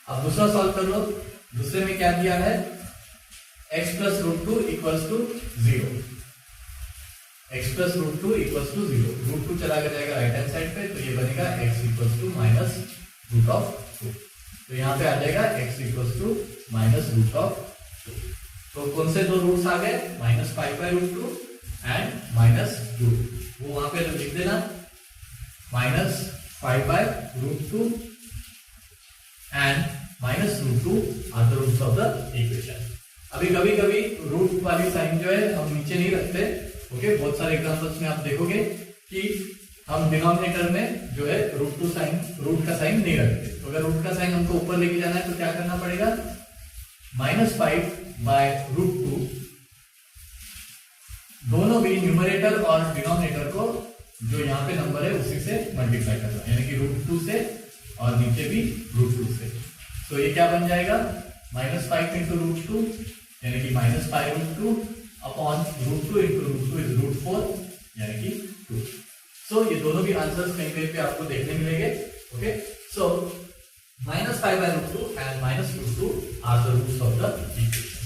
अब दूसरा सॉल्व कर लो। दूसरे में क्या दिया है, x + √2 = 0। x + √2 = 0, √2 चला जाएगा राइट हैंड साइड पे, तो ये बनेगा x = -√2। तो यहाँ पे आ जाएगा x = -√2। तो कौन से दो रूट्स आ गए, -5 बाय √2 एंड -2। वो वहां पे लिख देना, -5 by √2 and -√2 are the roots of the equation. अभी कभी कभी रूट वाली साइन जो है हम नीचे नहीं रखते, ओके। बहुत सारे एग्जांपल्स में आप देखोगे कि हम डिनोमिनेटर में जो है रूट का साइन नहीं रखते। तो अगर रूट का साइन हमको ऊपर लेके जाना है तो क्या करना पड़ेगा, -5 बाय √2, दोनों भी न्यूमरेटर और डिनोमिनेटर को जो यहाँ पे नंबर है उसी से मल्टीप्लाई करना, यानी कि √2 से और नीचे भी √2 से। तो ये क्या बन जाएगा, -5 इंटू √2 यानी कि -5√2 अपॉन √2 इंटू √2 इज √4 यानी कि 2। सो ये दोनों भी आंसर्स कहीं कहीं पे आपको देखने मिलेंगे। Okay, so -5/√2 and -√2 are the roots of the equation.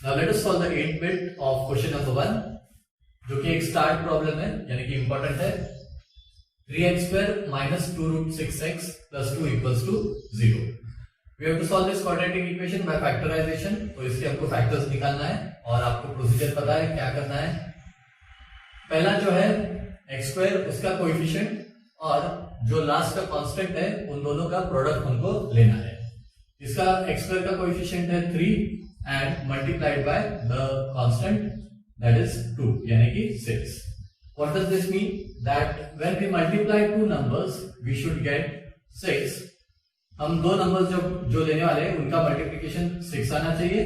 Now let us solve the 8th bit of question number 1, जो कि एक स्टार्ट प्रॉब्लम है यानी कि इंपॉर्टेंट है। 3x² minus 2√6x plus 2 equals to 0. We have to solve this quadratic equation by factorization. तो इसके हमको फैक्टर्स निकालना है और आपको प्रोसीजर पता है क्या करना है। पहला जो है x² उसका कोएफिशिएंट और जो लास्ट का कांस्टेंट है उन दोनों का प्रोडक्ट हमको लेना है। इसका x² का कोएफिशिएंट है 3 and multiplied by the constant that is 2 यानी कि 6। What does this mean? That when we multiply two numbers, we should get 6. हम दो नंबर्स जो लेने वाले हैं उनका मल्टीप्लिकेशन 6 आना चाहिए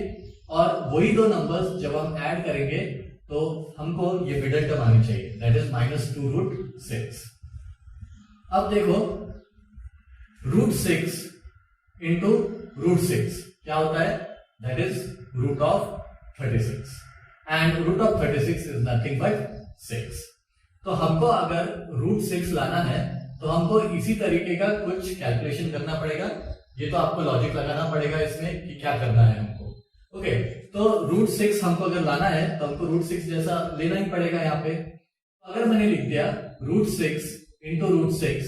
और वही दो नंबर्स जब हम ऐड करेंगे तो हमको ये मिडल टर्म आनी चाहिए दैट इज -2√6। अब देखो √6 इंटू √6 क्या होता है that is √36 and √36 is nothing but 6। तो हमको अगर √6 लाना है तो हमको इसी तरीके का कुछ कैलकुलेशन करना पड़ेगा। ये तो आपको लॉजिक लगाना पड़ेगा इसमें कि क्या करना है हमको। ओके, तो √6 हमको अगर लाना है तो हमको √6 जैसा लेना ही पड़ेगा यहाँ पे। अगर मैंने लिख दिया √6 into √6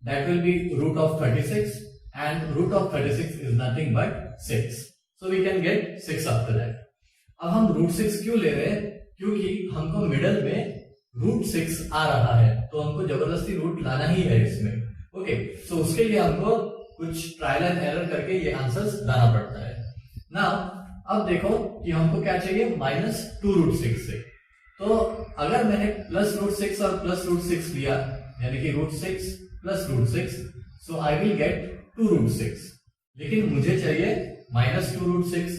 that will be √36 and √36 is nothing but 6। So we can get 6 after that. अब हम √6 क्यों ले रहे हैं? क्योंकि हमको मिडल में √6 आ रहा है तो हमको जबरदस्ती रूट लाना ही है इसमें। ओके, सो उसके लिए हमको कुछ ट्रायल एंड एरर करके ये आंसर्स लाना पड़ता है ना। अब देखो कि हमको क्या चाहिए -2√6 से। तो अगर मैंने +√6 और +√6 लिया यानी कि √6 + √6 सो आई विल गेट 2√6, लेकिन मुझे चाहिए -2√6,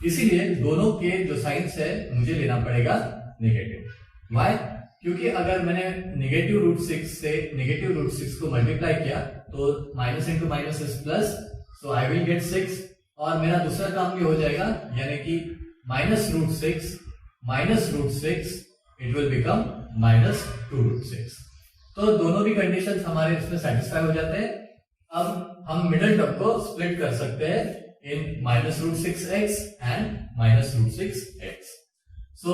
इसीलिए दोनों के जो साइंस है मुझे लेना पड़ेगा नेगेटिव। व्हाई? क्योंकि अगर मैंने नेगेटिव √6 से नेगेटिव √6 को मल्टीप्लाई किया तो minus into minus is plus, so I will get 6 और मेरा दूसरा काम भी हो जाएगा यानी कि -√6 इट विल बिकम -2√6। तो दोनों भी कंडीशंस हमारे इसमें सेटिस्फाई हो जाते हैं। अब हम मिडिल टर्म को स्प्लिट कर सकते हैं in -√6x and -√6x। So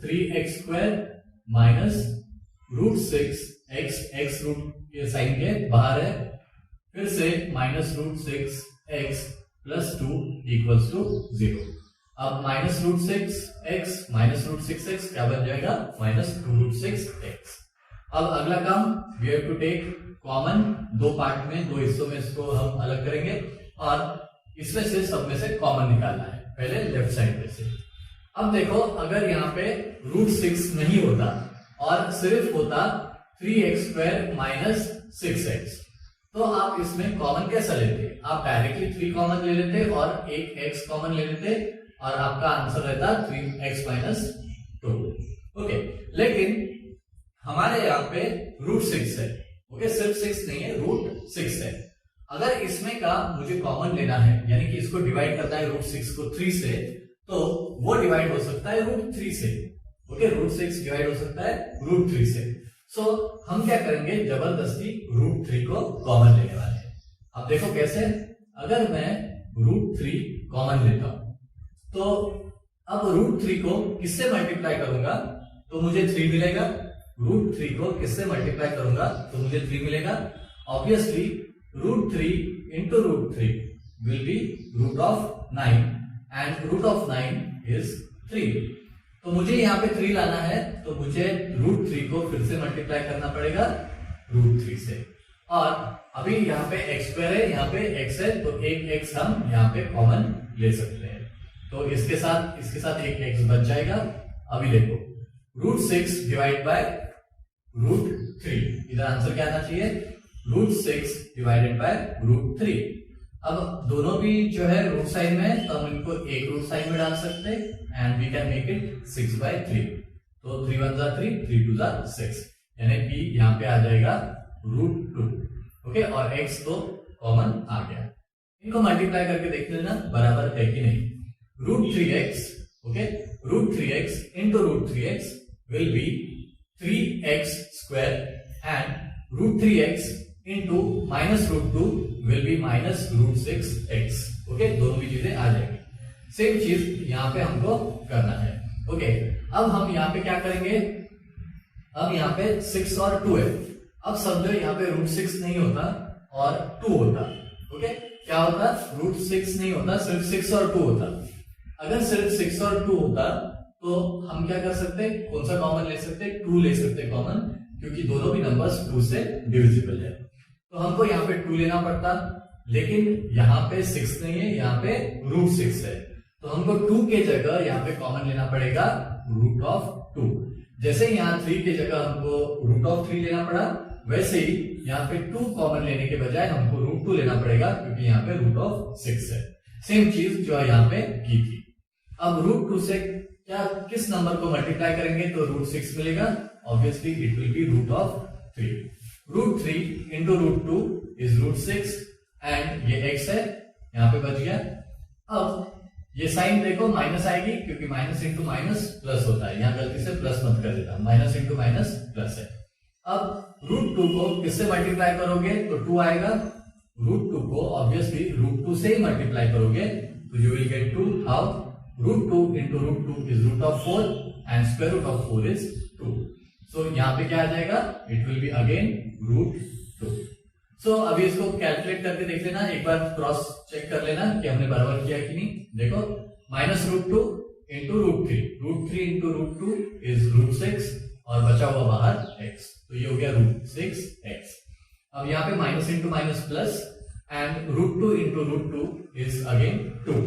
3x² minus √6x, x root के साइन के बाहर है, फिर से -√6x प्लस 2 इक्वल्स टू 0। अब -√6x -√6x क्या बन जाएगा -2√6x। अब अगला काम we have to take common, दो पार्ट में दो हिस्सों में इसको हम अलग करेंगे और इसमें से सब में से कॉमन निकालना है, पहले लेफ्ट साइड में से। अब देखो अगर यहाँ पे √6 नहीं होता और सिर्फ होता 3x² माइनस 6x तो आप इसमें कॉमन कैसा लेते? आप डायरेक्टली 3 कॉमन ले लेते और एक x कॉमन ले लेते और आपका आंसर रहता 3x माइनस 2। ओके, लेकिन हमारे यहाँ पे √6 है। ओके, सिर्फ 6 नहीं है, √6 है। अगर इसमें का मुझे कॉमन लेना है यानी कि इसको डिवाइड करना है √6 को 3 से, तो वो डिवाइड हो सकता है √3 से। ओके, √6 डिवाइड हो सकता है √3 से। सो हम क्या करेंगे, जबरदस्ती √3 को कॉमन लेने वाले हैं। अब देखो कैसे, अगर मैं √3 कॉमन लेता हूं तो अब √3 को किससे मल्टीप्लाई करूंगा तो मुझे 3 मिलेगा। √3 को किससे मल्टीप्लाई करूंगा तो मुझे 3 मिलेगा। Obviously √3 into √3 will B √9 and √9 is 3। तो मुझे यहाँ पे 3 लाना है तो मुझे √3 को फिर से मल्टीप्लाई करना पड़ेगा √3 से। और अभी यहाँ पे x² है, यहाँ पे x है, तो एक x हम यहाँ पे कॉमन ले सकते हैं। तो इसके साथ एक x बच जाएगा। अभी देखो √6 डिवाइड बाय √3, इधर आंसर क्या आना चाहिए √6 डिवाइडेड बाय √3। अब दोनों भी जो है रूट साइन में तो हम इनको एक रूट साइन में डाल सकते हैं and we can make it 6/3। तो 3 1 जा 3, 3 2 जा 6, यानी p यहाँ पे आ जाएगा √2। ओके, और x तो कॉमन आ गया। इन इनको मल्टीप्लाई करके देख लेना बराबर है कि नहीं। √3x, okay, √3x into √3x will be 3x square and √3x into -√2 will be -√6x, okay, दोनों भी चीजें आ जाएंगी। सेम चीज यहाँ पे हमको करना है, ओके। अब हम यहाँ पे क्या करेंगे, अब यहाँ पे 6 और 2 है। अब समझो यहाँ पे √6 नहीं होता और 2 होता, ओके, क्या होता, √6 नहीं होता, सिर्फ 6 और 2 होता। अगर सिर्फ 6 और 2 होता तो हम क्या कर सकते, कौन सा कॉमन ले सकते, 2 ले सकते कॉमन, क्योंकि दोनों भी नंबर्स 2 से डिविजिबल है। तो हमको यहाँ पे 2 लेना पड़ता, लेकिन यहाँ पे 6 नहीं है, यहाँ पे √6 है, तो हमको 2 के जगह यहाँ पे कॉमन लेना पड़ेगा √2। जैसे यहाँ 3 की जगह हमको √3 लेना पड़ा, वैसे ही यहाँ पे 2 कॉमन लेने के बजाय हमको √2 लेना पड़ेगा, क्योंकि यहाँ पे √6 है। सेम चीज जो यहाँ पे की थी। अब √2 से क्या किस नंबर को मल्टीप्लाई करेंगे तो √6 मिलेगा, obviously it will B √3। √3 into √2 is √6 and ये x है, यहाँ पे बच गया। अब ये साइन देखो माइनस आएगी, क्योंकि माइनस इंटू माइनस प्लस होता है, यहाँ गलती से प्लस मत कर देता, माइनस इंटू माइनस प्लस है। अब √2 को किससे मल्टीप्लाई करोगे तो 2 आएगा, √2 को ऑब्वियसली √2 से ही मल्टीप्लाई करोगे तो you will get 2। How, √2 into √2 is √4 and square root of 4 is 2। So यहाँ पे क्या आ जाएगा, it will be again √2। So अभी इसको कैलकुलेट करके देख लेना, एक बार क्रॉस चेक कर लेना कि हमने बराबर किया कि नहीं। देखो -√2 into √3 into √2 is √6 और बचा हुआ बाहर x, तो ये हो गया √6x। अब यहाँ पे minus into minus plus and √2 into √2 is again 2।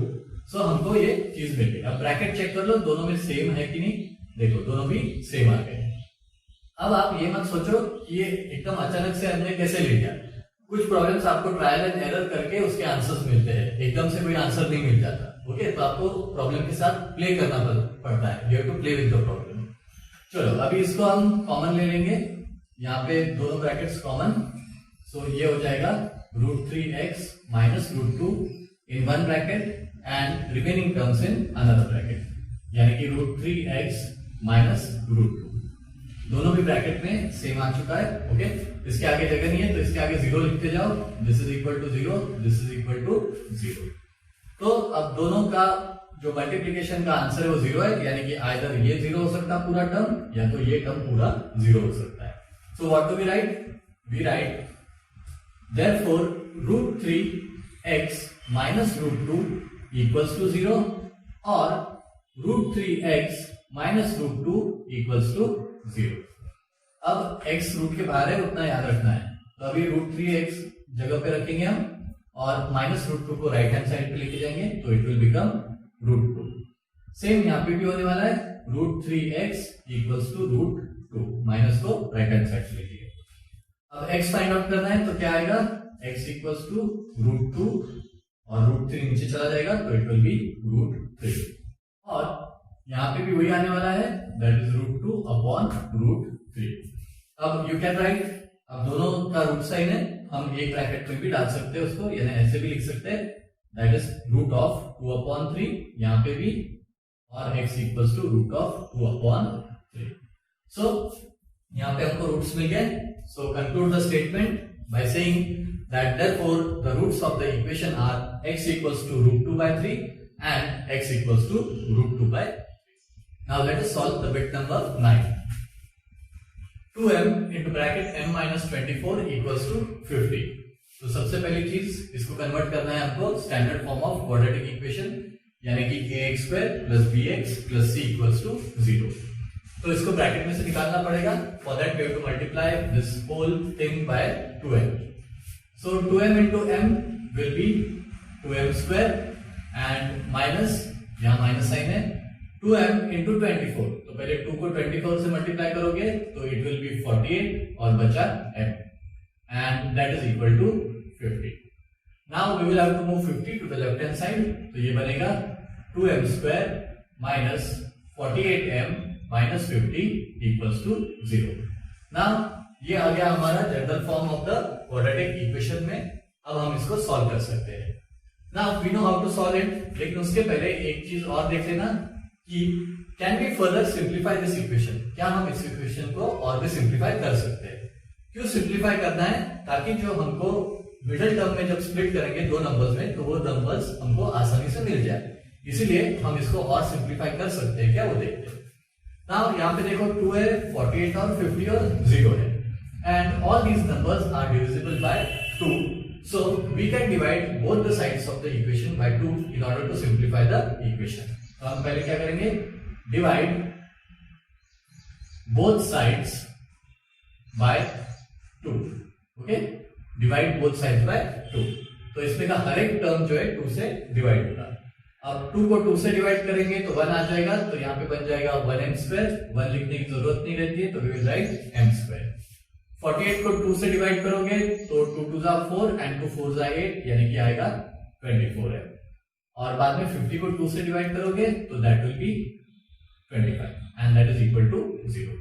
सो हमको ये चीज मिल गई। अब ब्रैकेट चेक कर लो, दोनों में सेम है कि नहीं, देखो दोनों भी सेम आ गए। अब आप ये मत सोचो कि ये एकदम अचानक से हमने कैसे ले लिया, कुछ प्रॉब्लम्स आपको ट्रायल एंड एरर करके उसके आंसर्स मिलते हैं, एकदम से कोई आंसर नहीं मिल जाता, ओके। तो आपको प्रॉब्लम के साथ प्ले करना पड़ता है, you have to play with the problem. चलो अभी इसको हम कॉमन ले लेंगे, यहाँ पे दोनों ब्रैकेट्स कॉमन, सो ये हो जाएगा √3x minus √2 in one bracket and remaining terms in another bracket, यानी कि √3x minus √2 दोनों भी ब्रैकेट में सेम आ चुका है, ओके। इसके आगे जगह नहीं है तो इसके आगे 0 लिखते जाओ, this is equal to 0, this is equal to 0। तो अब दोनों का जो मल्टीप्लीकेशन का आंसर है वो 0 है, यानी कि आइदर ये 0 हो सकता है पूरा टर्म, या तो ये टर्म पूरा 0 हो सकता है। So what do we write, we write therefore √3x minus √2 equals to 0 और √3x minus √2 equals to 0। अब x रूट के बाहर है उतना याद रखना है, तो अभी √3x जगह पे रखेंगे हम और माइनस √2 को राइट हैंड साइड पे लेके जाएंगे, तो इट विल बिकम √2। सेम यहाँ पे भी होने वाला है, √3x equals to √2, माइनस को राइट हैंड साइड पे लेके। अब x फाइंड आउट करना है तो क्या आएगा, x इक्वल्स टू √2 और √3 नीचे चला जाएगा तो इट विल बी √3 और यहाँ पे भी वही आने वाला है, दैट इज √2 अपॉन √3। अब यू कैन राइट, अब दोनों का रूट साइन है, हम एक ब्रैकेट में भी डाल सकते हैं उसको, यानी ऐसे भी लिख सकते हैं, दैट इज √2/3 यहाँ पे भी, और x इक्वल्स टू √2/3। सो यहाँ पे हमको रूट्स मिल गए। So conclude the statement by saying that therefore the roots of the equation are x equals to √2/3 and x equals to √2/3. Now let us solve the bit number 9. 2m into bracket m minus 24 equals to 50. तो सबसे पहली चीज इसको कन्वर्ट करना है हमको standard form of quadratic equation, यानी कि ax² + bx + c equals to 0। तो इसको ब्रैकेट में से निकालना पड़ेगा, for that we have to multiply this whole thing by 2m। So 2m into m will be 2m² and minus, यहाँ माइनस साइन है, 2m into 24, तो पहले 2 को 24 से मल्टीप्लाई करोगे तो इट विल बी 48 और बचा m and that is equal to 50। Now we will have to move 50 to the left hand side, तो ये बनेगा 2m² minus 48m minus 50 equals to 0। Now ये आ गया हमारा general form of the quadratic equation में। अब हम इसको सॉल्व कर सकते हैं। Now we know how to solve it, लेकिन उसके पहले एक चीज और देख लेना कि can we further simplify this equation, क्या हम इस इक्वेशन को और भी सिंप्लीफाई कर सकते हैं। क्यों सिंप्लीफाई करना है, ताकि जो हमको मिडिल टर्म में जब स्प्लिट करेंगे दो नंबर्स में तो वो नंबर्स हमको आसानी से मिल जाए, इसीलिए हम इसको और सिंप्लीफाई कर सकते हैं क्या, वो देखते हैं। नाउ यहाँ पे देखो 2 है, 48 और 50 और 0 है, and all these numbers are divisible by 2, so we can divide both the sides of the equation by 2 in order to simplify the equation. तो हम पहले क्या करेंगे, divide both sides by 2, okay, divide both sides by 2। तो इसमें का हर एक टर्म जो है 2 से डिवाइड होगा। अब 2 को 2 से डिवाइड करेंगे तो 1 आ जाएगा, तो यहाँ पे बन जाएगा 1m², 1 लिखने की जरूरत नहीं रहती है, तो वी विल राइट m²। 48 को 2 से डिवाइड करोगे तो 2 2 जा 4 एंड 2 4 जा 8, यानी कि आएगा 24 है। और बाद में 50 को 2 से डिवाइड करोगे तो that will be 25 and that is equal to 0।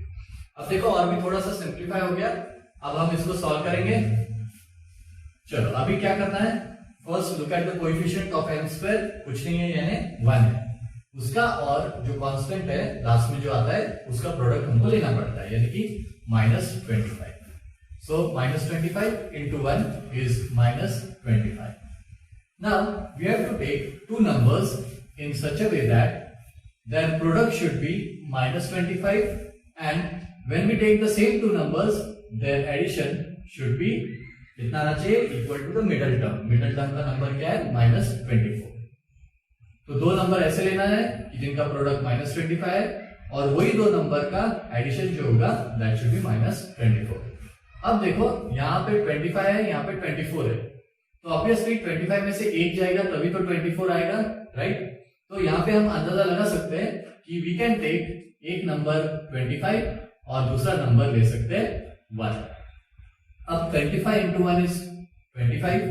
अब देखो और भी थोड़ा सा सिंप्लीफाई हो गया, अब हम इसको सॉल्व करेंगे। चलो अभी क्या करना है, first look at the coefficient of m², कुछ नहीं है यानी 1 है, उसका और जो कांस्टेंट है लास्ट में जो आता है उसका प्रोडक्ट हमको लेना पड़ता है, यानी कि -25। So -25 into 1 is -25. Now we have to take two numbers in such a way that their product should be -25, and when we take the same two numbers, their addition should be कितना आना चाहिए, equal to the middle term. Middle term का नंबर क्या है, -24। तो दो नंबर ऐसे लेना है कि जिनका प्रोडक्ट -25 है, और वही दो नंबर का एडिशन जो होगा दैट शुड बी -24। अब देखो यहाँ पे 25 है, यहाँ पे 24 है, तो ऑब्वियसली 25 में से एक जाएगा तभी तो 24 आएगा, राइट। तो यहाँ पे हम अंदाजा लगा सकते हैं कि वी कैन टेक एक नंबर 25 और दूसरा नंबर ले सकते हैं 1। अब 25 इंटू 1 इज 25,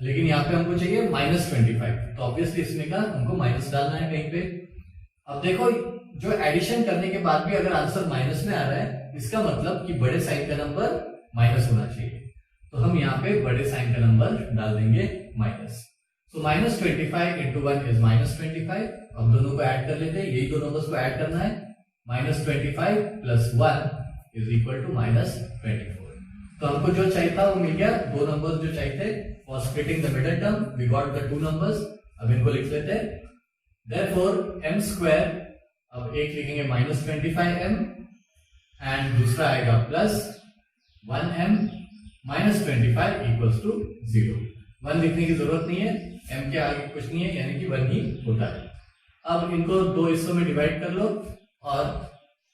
लेकिन यहाँ पे हमको चाहिए -25, तो ऑब्वियसली इसमें का हमको माइनस डालना है कहीं पे। अब देखो जो एडिशन करने के बाद भी अगर आंसर माइनस में आ रहा है, इसका मतलब कि बड़े साइन का नंबर माइनस होना चाहिए, तो हम यहाँ पे बड़े साइन का नंबर डाल देंगे माइनस। So -25 into 1 is -25। अब दोनों को ऐड कर लेते हैं, यही दो नंबर्स को ऐड करना है, -25 प्लस 1 इज इक्वल टू -24। तो हमको जो चाहिए था वो मिल गया, दो नंबर्स जो चाहिए थे for splitting the middle term, we got the two numbers. अब इनको लिख लेते हैं, देयरफॉर m², अब एक लिखेंगे -25m एंड दूसरा आएगा +1m, -25 इक्वल्स टू 0। 1 लिखने की जरूरत नहीं है, m के आगे कुछ नहीं है, यानी कि 1 ही होता है। अब इनको दो हिस्सों में डिवाइड कर लो और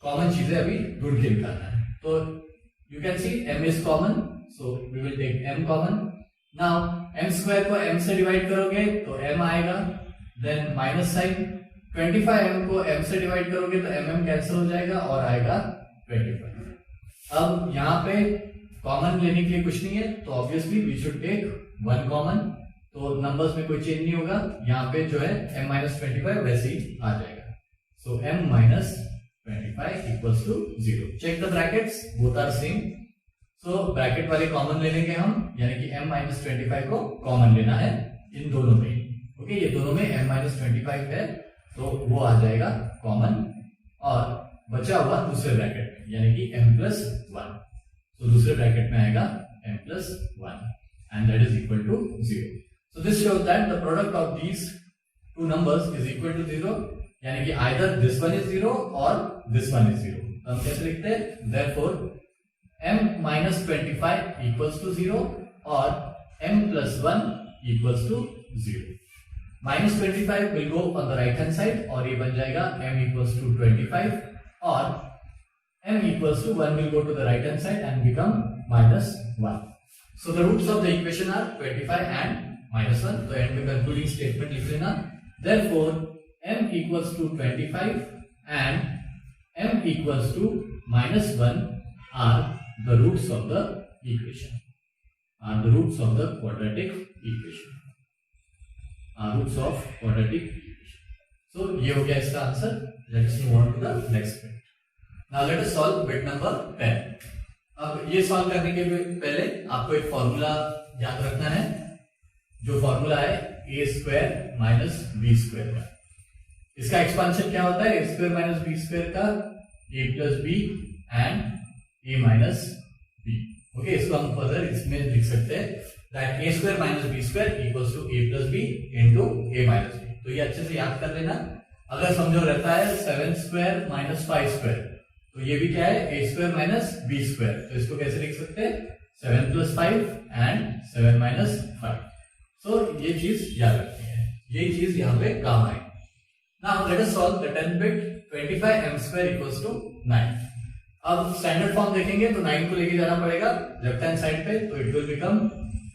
कॉमन चीजें अभी ढूंढ के निकालना है। तो you can see m is common, so we will take m common. Now m² को m से डिवाइड करोगे तो m आएगा, then माइनस साइन, 25m को m से डिवाइड करोगे तो mm कैंसिल हो जाएगा और आएगा 25। अब यहाँ पे कॉमन लेने के लिए कुछ नहीं है, तो obviously we should take 1 common, तो नंबर्स में कोई चेंज नहीं होगा, यहाँ पे जो है m-25 वैसे ही आ जाएगा। सो m-25 equals to 0. Check the brackets, both are same. So bracket वाले कॉमन ले लेंगे हम, यानी कि m-25 को कॉमन लेना है इन दोनों में। ओके, ये दोनों में m-25 है तो वो आ जाएगा कॉमन, और बचा हुआ दूसरे ब्रैकेट में यानी कि m+1, तो दूसरे ब्रैकेट में आएगा m+1 and that is equal to 0। So this shows that the product of these two numbers is equal to 0, यानी कि आइदर दिस वन इज 0 और दिस वन इज 0। तो हम कैसे लिखते हैं, देयरफॉर m-25 इक्वल्स टू 0 और m+1 equals to 0। -25 will go on the right hand side और ये बन जाएगा m इक्वल्स टू 25, और m equals to 1 will go to the right hand side and become -1। So the roots of the equation are 25 and -1। तो एंड में कंक्लूडिंग स्टेटमेंट लिख लेना, therefore m equals to 25 and m equals to -1 are the roots of the equation, are the roots of the quadratic equation, are roots of quadratic equation. So ये हो गया इसका answer. Let us move on to the next bit. Now let us solve bit number 10. अब ये सॉल्व करने के पहले आपको एक फॉर्मूला याद रखना है, जो फॉर्मूला है a square minus B square का। इसका एक्सपांशन क्या होता है? A square minus B square का a plus B and a minus b. Okay, इसको हम फर्दर इसमें लिख सकते हैं that a square minus B square equals to a plus b into a minus b. तो ये अच्छे से याद कर लेना। अगर समझो रहता है 7 स्क्वायर माइनस 5 स्क्वायर, तो ये भी क्या है? A square minus B square. तो इसको कैसे लिख सकते हैं? 7 प्लस 5 एंड 7 माइनस 5। सो ये चीज याद रखनी है, यही चीज यहाँ पे काम आएगी। Now let us solve the 10 bit 25 m square equals to 9. अब स्टैंडर्ड फॉर्म देखेंगे तो 9 को लेके जाना पड़ेगा लेफ्ट हैंड साइड पे, तो it will become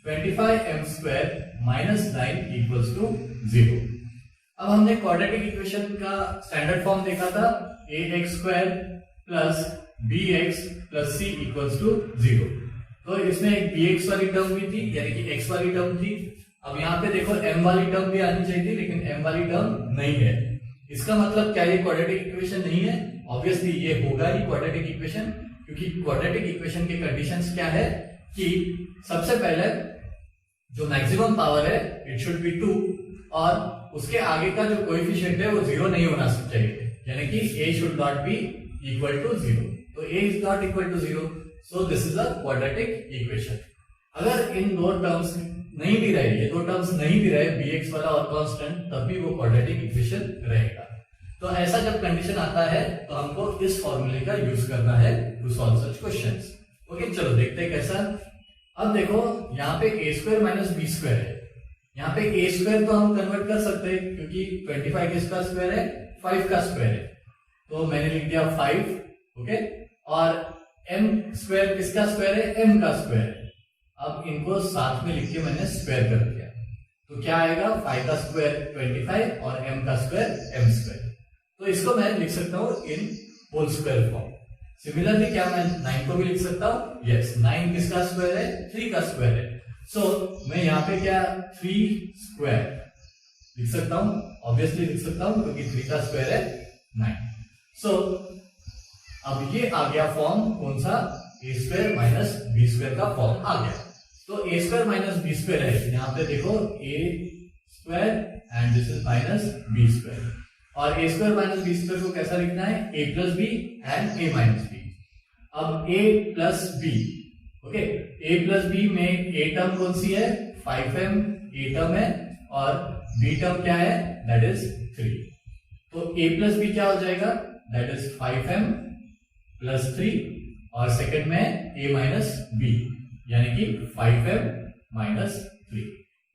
25 m square minus 9 equals to 0. अब हमने क्वाड्रेटिक इक्वेशन का स्टैंडर्ड फॉर्म देखा था ax square plus bx plus c equals to 0. तो इसमें एक bx वाली टर्म भी थी, यानी कि x वाली टर्म थी। अब यहाँ पे देखो m वाली टर्म भी आनी चाहिए थी, लेकिन m वाली टर्म नहीं है। इसका मतलब क्या ये क्वाड्रेटिक इक्वेशन नहीं है? ऑब्वियसली ये होगा ही क्वाड्रेटिक इक्वेशन, क्योंकि क्वाड्रेटिक इक्वेशन के कंडीशंस क्या है कि सबसे पहले जो मैक्सिमम पावर है इट शुड बी 2 और उसके आगे का जो कोएफिशिएंट है वो 0 नहीं होना चाहिए, यानी कि a should not be equal to 0। तो a is not equal to 0, so this is a quadratic equation. अगर इन दो टर्म्स नहीं भी रहे, ये दो टर्म्स नहीं भी रहे, bx वाला और कांस्टेंट, तब भी वो क्वाड्रेटिक इक्वेशन रहेगा। तो ऐसा जब कंडीशन आता है तो हमको इस फॉर्मूले का यूज करना है to solve such questions. Okay, चलो देखते हैं कैसा। अब देखो यहाँ पे a square minus B square है, यहाँ पे a स्क्वायर तो हम कन्वर्ट कर सकते हैं क्योंकि 25 किसका स्क्वायर है? 5 का स्क्वायर है, तो मैंने लिख दिया 5। ओके, और m स्क्वायर किसका स्क्वायर है? m का स्क्वायर है। अब इनको साथ में लिख के मैंने स्क्वायर कर दिया, तो क्या आएगा? 5 का स्क्वायर 25 और m का स्क्वायर m स्क्वायर। तो इसको मैं लिख सकता हूं in whole square form. Similarly क्या मैं 9 को भी लिख सकता हूं? यस, 9 किसका स्क्वायर है? 3 का स्क्वायर है। सो मैं यहाँ पे क्या 3 स्क्वायर लिख सकता हूं, ऑब्वियसली लिख सकता हूं क्योंकि 3 का स्क्वायर है 9। सो अब ये आ गया फॉर्म कौन सा? A square minus B square का फॉर्म आ गया। तो a square minus B square है, यहाँ पे देखो a square and this is minus B square. और a square minus B square को कैसा लिखना है? A plus B and a minus b. अब a plus b, okay, a plus b में ए टर्म कौन सी है? 5m ए टर्म है और बी टर्म क्या है? That is 3। तो ए प्लस बी क्या हो जाएगा? दैट इज 5m प्लस 3 और सेकंड में a माइनस बी, यानी कि 5m minus 3।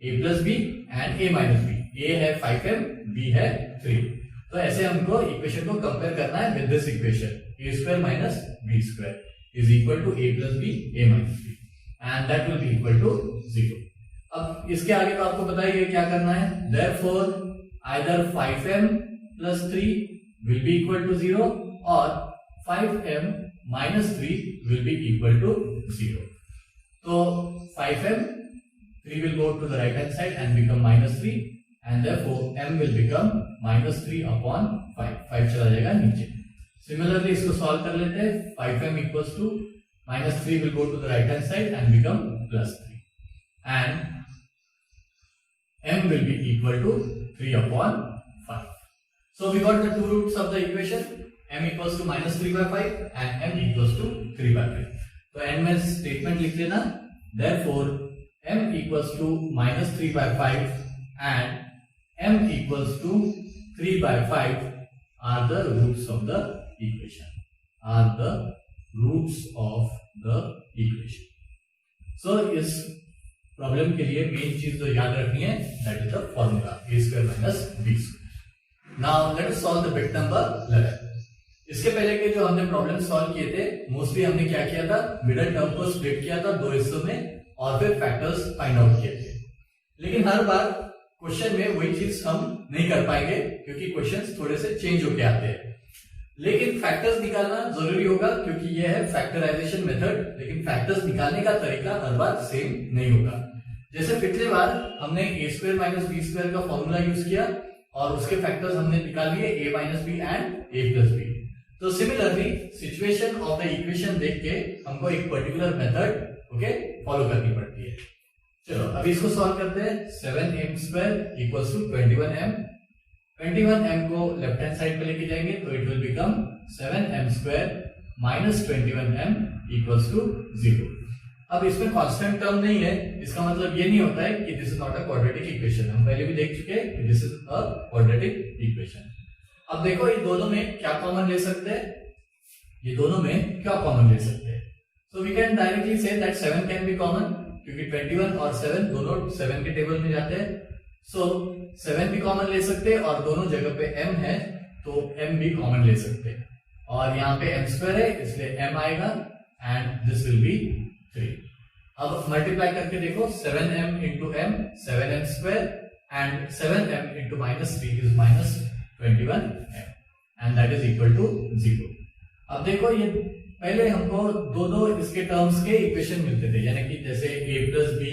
a plus B and a minus B. a है 5m, b है 3। तो ऐसे हमको इक्वेशन को कंपेयर करना है with this equation a square minus b square is equal to a plus B a minus B and that will be equal to 0। अब इसके आगे तो आपको पता ही है क्या करना है। Therefore either 5m plus 3 will be equal to 0 और 5m minus 3 will be equal to 0. So 5m, 3 will go to the right hand side and become minus 3 and therefore m will become minus 3 upon 5. 5 चला जाएगा नीचे। Similarly इसको solve कर लेते हैं। 5m equals to minus 3 will go to the right hand side and become plus 3 and m will be equal to 3 upon 5. So we got the two roots of the equation. m equals to minus 3 by 5 and m equals to 3 by 5. तो n में स्टेटमेंट लिख लेना। Therefore m equals to minus 3 by 5 and m equals to 3 by 5 are the roots of the equation. Are the roots of the equation. So इस प्रॉब्लम के लिए मेन चीज जो याद रखनी है that is the formula a square minus b square. Now let us solve the bit number 11. इसके पहले के जो हमने प्रॉब्लम सॉल्व किए थे मोस्टली हमने क्या किया था? मिडिल टर्म को स्प्लिट किया था दो हिस्सों में और फिर फैक्टर्स फाइंड आउट किए थे। लेकिन हर बार क्वेश्चन में वही चीज हम नहीं कर पाएंगे क्योंकि क्वेश्चंस थोड़े से चेंज होके आते हैं। लेकिन फैक्टर्स निकालना जरूरी होगा क्योंकि ये है फैक्टराइजेशन मेथड, लेकिन फैक्टर्स निकालने का तरीका हर बार सेम नहीं होगा। जैसे पिछले बार हमने a square minus B square का फॉर्मूला यूज किया और उसके फैक्टर्स हमने निकाल लिए a minus B and a plus b. तो similarly situation of the equation देख के हमको एक पर्टिकुलर मेथड ओके फॉलो करनी पड़ती है। चलो अभी इसको सॉल्व करते हैं। 7m square equals to 21m। 21m को लेफ्ट हैंड साइड पे लेके जाएंगे तो it will become 7m square minus 21m equals to 0। अब इसमें कांस्टेंट टर्म नहीं है, इसका मतलब ये नहीं होता है कि this is not a quadratic equation. हम पहले भी देख चुके हैं कि this is a quadratic equation. अब देखो ये दोनों में क्या कॉमन ले सकते हैं, ये दोनों में क्या कॉमन ले सकते हैं। So we can directly say that 7 can be common, क्योंकि 21 और 7 दोनों 7 के टेबल में जाते हैं। सो 7 भी कॉमन ले सकते हैं और दोनों जगह पे m है तो m भी कॉमन ले सकते हैं। और यहाँ पे m स्क्वायर है इसलिए m आएगा एंड दिस विल बी 3। अब मल्टीप्लाई करके देखो 7m into m 7m square and 7m into minus 3 is minus 21m and that is equal to 0। अब देखो ये पहले हमको दो इसके टर्म्स के इक्वेशन मिलते थे, यानी कि जैसे a plus B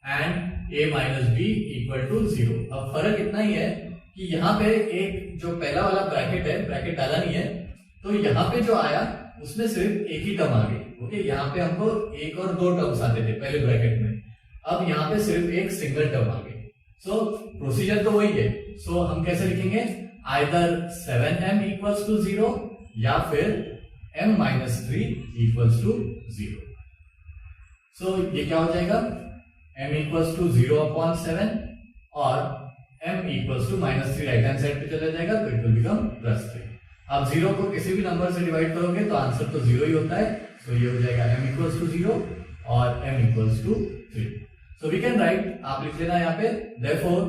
and a minus B equal to 0। अब फर्क इतना ही है कि यहाँ पे एक जो पहला वाला ब्रैकेट है, ब्रैकेट डाला नहीं है, तो यहाँ पे जो आया उसमें सिर्फ एक ही टर्म आ गई। ओके, यहाँ पे हमको एक और दो टर्म्स आते थे पहले ब्रैकेट में, अब यहाँ पे सिर्फ एक सिंगल टर्म आ गई। सो प्रोसीजर तो वही है। सो हम कैसे लिखेंगे, आइदर 7m इक्वल्स टू 0 या फिर m माइनस 3 इक्वल्स टू 0। सो ये क्या हो जाएगा, m इक्वल्स टू 0 अपॉन 7 और m equals to minus 3 right hand side पे चला जाएगा तो इट विल बिकम प्लस 3। आप 0 को किसी भी नंबर से डिवाइड करोगे तो आंसर तो 0 ही होता है। सो ये हो जाएगा m इक्वल्स टू 0 और m equals to 3। So we can write, आप लिख लेना यहाँ पे, therefore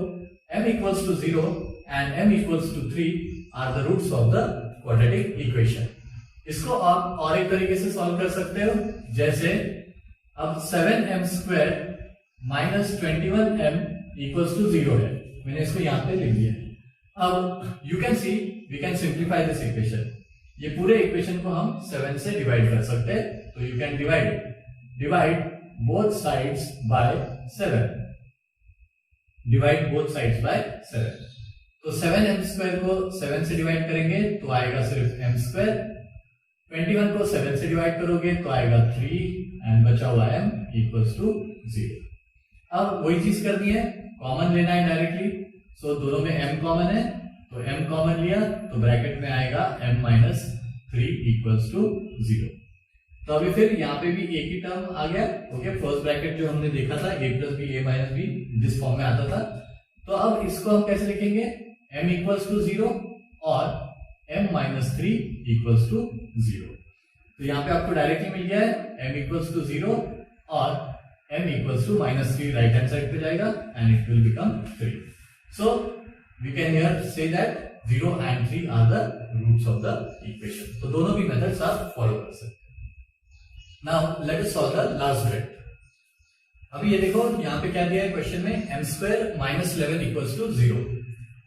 m equals to 0 and m equals to 3 are the roots of the quadratic equation. इसको आप और एक तरीके से सॉल्व कर सकते हो, जैसे अब 7m square minus 21m equals to 0 है, मैंने इसको यहाँ पे लिख दिया। अब you can see we can simplify this equation. ये पूरे इक्वेशन को हम 7 से डिवाइड कर सकते हैं, तो you can divide both sides bye 7। Divide both sides bye 7। तो 7m स्क्वायर को 7 से डिवाइड करेंगे तो आएगा सिर्फ m स्क्वायर। 21 को 7 से डिवाइड करोगे तो आएगा 3 एंड बचा हुआ m इक्वल्स टू 0। अब वही चीज करनी है, कॉमन लेना है डायरेक्टली। सो दोनों में m कॉमन है तो m कॉमन लिया तो ब्रैकेट में आएगा m माइनस 3 इक्वल्स टू 0। तो अभी फिर यहाँ पे भी एक ही टर्म आ गया। ओके, फर्स्ट ब्रैकेट जो हमने देखा था a plus B a minus B जिस फॉर्म में आता था, तो अब इसको हम कैसे लिखेंगे, m इक्वल्स टू 0 और m माइनस 3 इक्वल्स टू 0। तो यहाँ पे आपको डायरेक्टली मिल गया है m इक्वल्स टू 0 और m equals to minus 3 right hand side पे जाएगा and it will become 3। So we can here say that 0 and 3 are the roots of the equation. तो दोनों भी मेथड्स आप फॉलो कर सकते हैं। Now let us solve the last bit. अभी ये देखो यहाँ पे क्या दिया है क्वेश्चन में, m square minus 11 equals to 0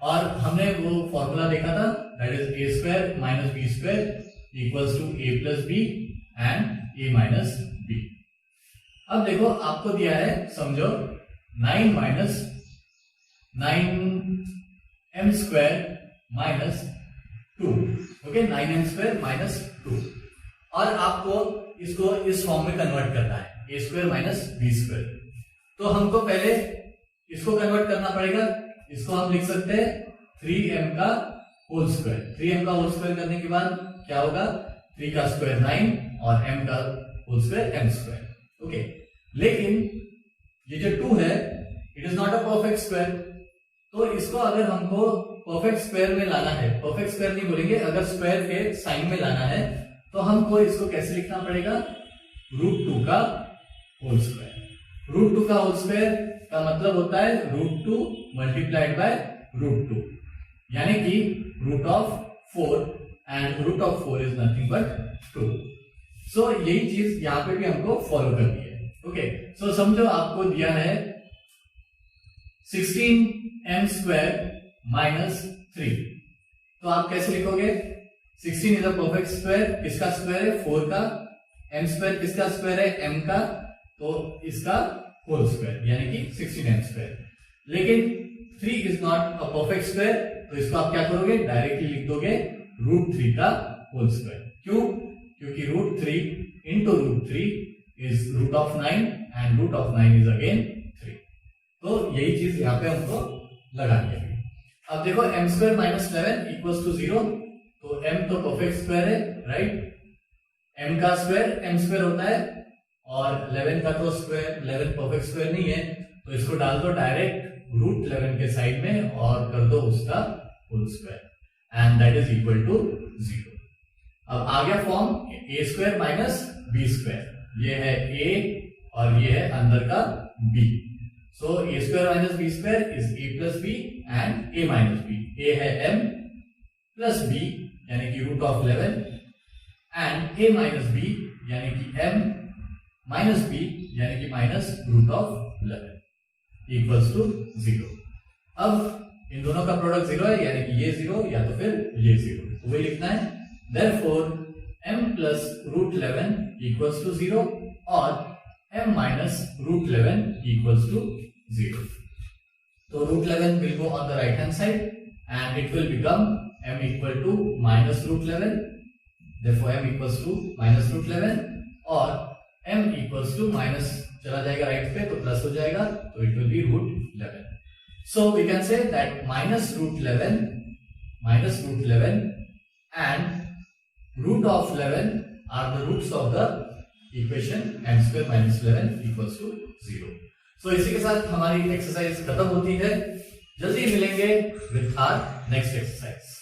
और हमने वो फॉर्मूला देखा था, that is a square minus b square equals to a plus B and a minus b। अब देखो आपको दिया है, समझो 9 minus 9m square minus 2। Okay, 9m square minus 2 और आपको इसको इस फॉर्म में कन्वर्ट करना है, a square minus b square. तो हमको पहले इसको कन्वर्ट करना पड़ेगा। इसको हम लिख सकते हैं 3m का होल स्क्वायर। 3m का होल स्क्वायर करने के बाद क्या होगा, 3 का स्क्वायर 9 और m का whole square m square. Okay, लेकिन ये जो 2 है it is not a perfect square, तो इसको अगर हमको परफेक्ट स्क्वायर में लाना है, परफेक्ट स्क्वायर नहीं बोलेंगे, अगर स्क्वायर के साइन में लाना है तो हमको इसको कैसे लिखना पड़ेगा, √2 का होल स्क्वायर। √2 का होल स्क्वायर का मतलब होता है √2 मल्टीप्लाइड बाय √2, यानी कि √4 एंड √4 इज नथिंग बट 2। सो यही चीज यहाँ पे भी हमको फॉलो करनी है। ओके, सो समझो आपको दिया है 16m स्क्वायर माइनस 3, तो आप कैसे लिखोगे, 16 इज अ परफेक्ट स्क्वायर, किसका स्क्वायर है, 4 का, m स्क्वायर किसका स्क्वायर है, m का, तो इसका होल स्क्वायर यानी कि 16m स्क्वायर। लेकिन 3 is not a perfect square, तो इसको आप क्या करोगे, डायरेक्टली लिख दोगे √3 का होल स्क्वायर। क्यों, क्योंकि √3 into √3 is √9 and √9 is again 3। तो यही चीज यहाँ पे हमको लगानी है। अब देखो m square minus 11 equals to 0, तो m तो परफेक्ट स्क्वायर है, राइट। m का स्क्वायर m स्क्वायर होता है और 11 का तो स्क्वायर 11 परफेक्ट स्क्वायर नहीं है, तो इसको डाल दो डायरेक्ट रूट 11 के साइड में और कर दो उसका whole square and that is equal to 0। अब आ गया form A square minus B square, ये है a और ये है अंदर का b। सो A square minus B square is a plus B and a minus B. a है m प्लस b यानी कि root of 11 and a minus b यानी कि m माइनस b यानी कि minus root of 11 equals to 0। अब इन दोनों का प्रोडक्ट 0 है यानी कि ये 0 या तो फिर ये 0, तो वही लिखना है। Therefore m plus root 11 equals to 0 और m minus root 11 equals to 0। तो root 11 will go on the right hand side and it will become m equal to minus root 11. Therefore m equals to minus root 11 और m equals to minus चला जाएगा राइट पे तो प्लस हो जाएगा, तो it will be root 11. So we can say that minus root 11 and root of 11 are the roots of the equation m square minus 11 equals to 0. So इसी के साथ हमारी एक्सरसाइज खत्म होती है। जल्दी मिलेंगे with our next exercise.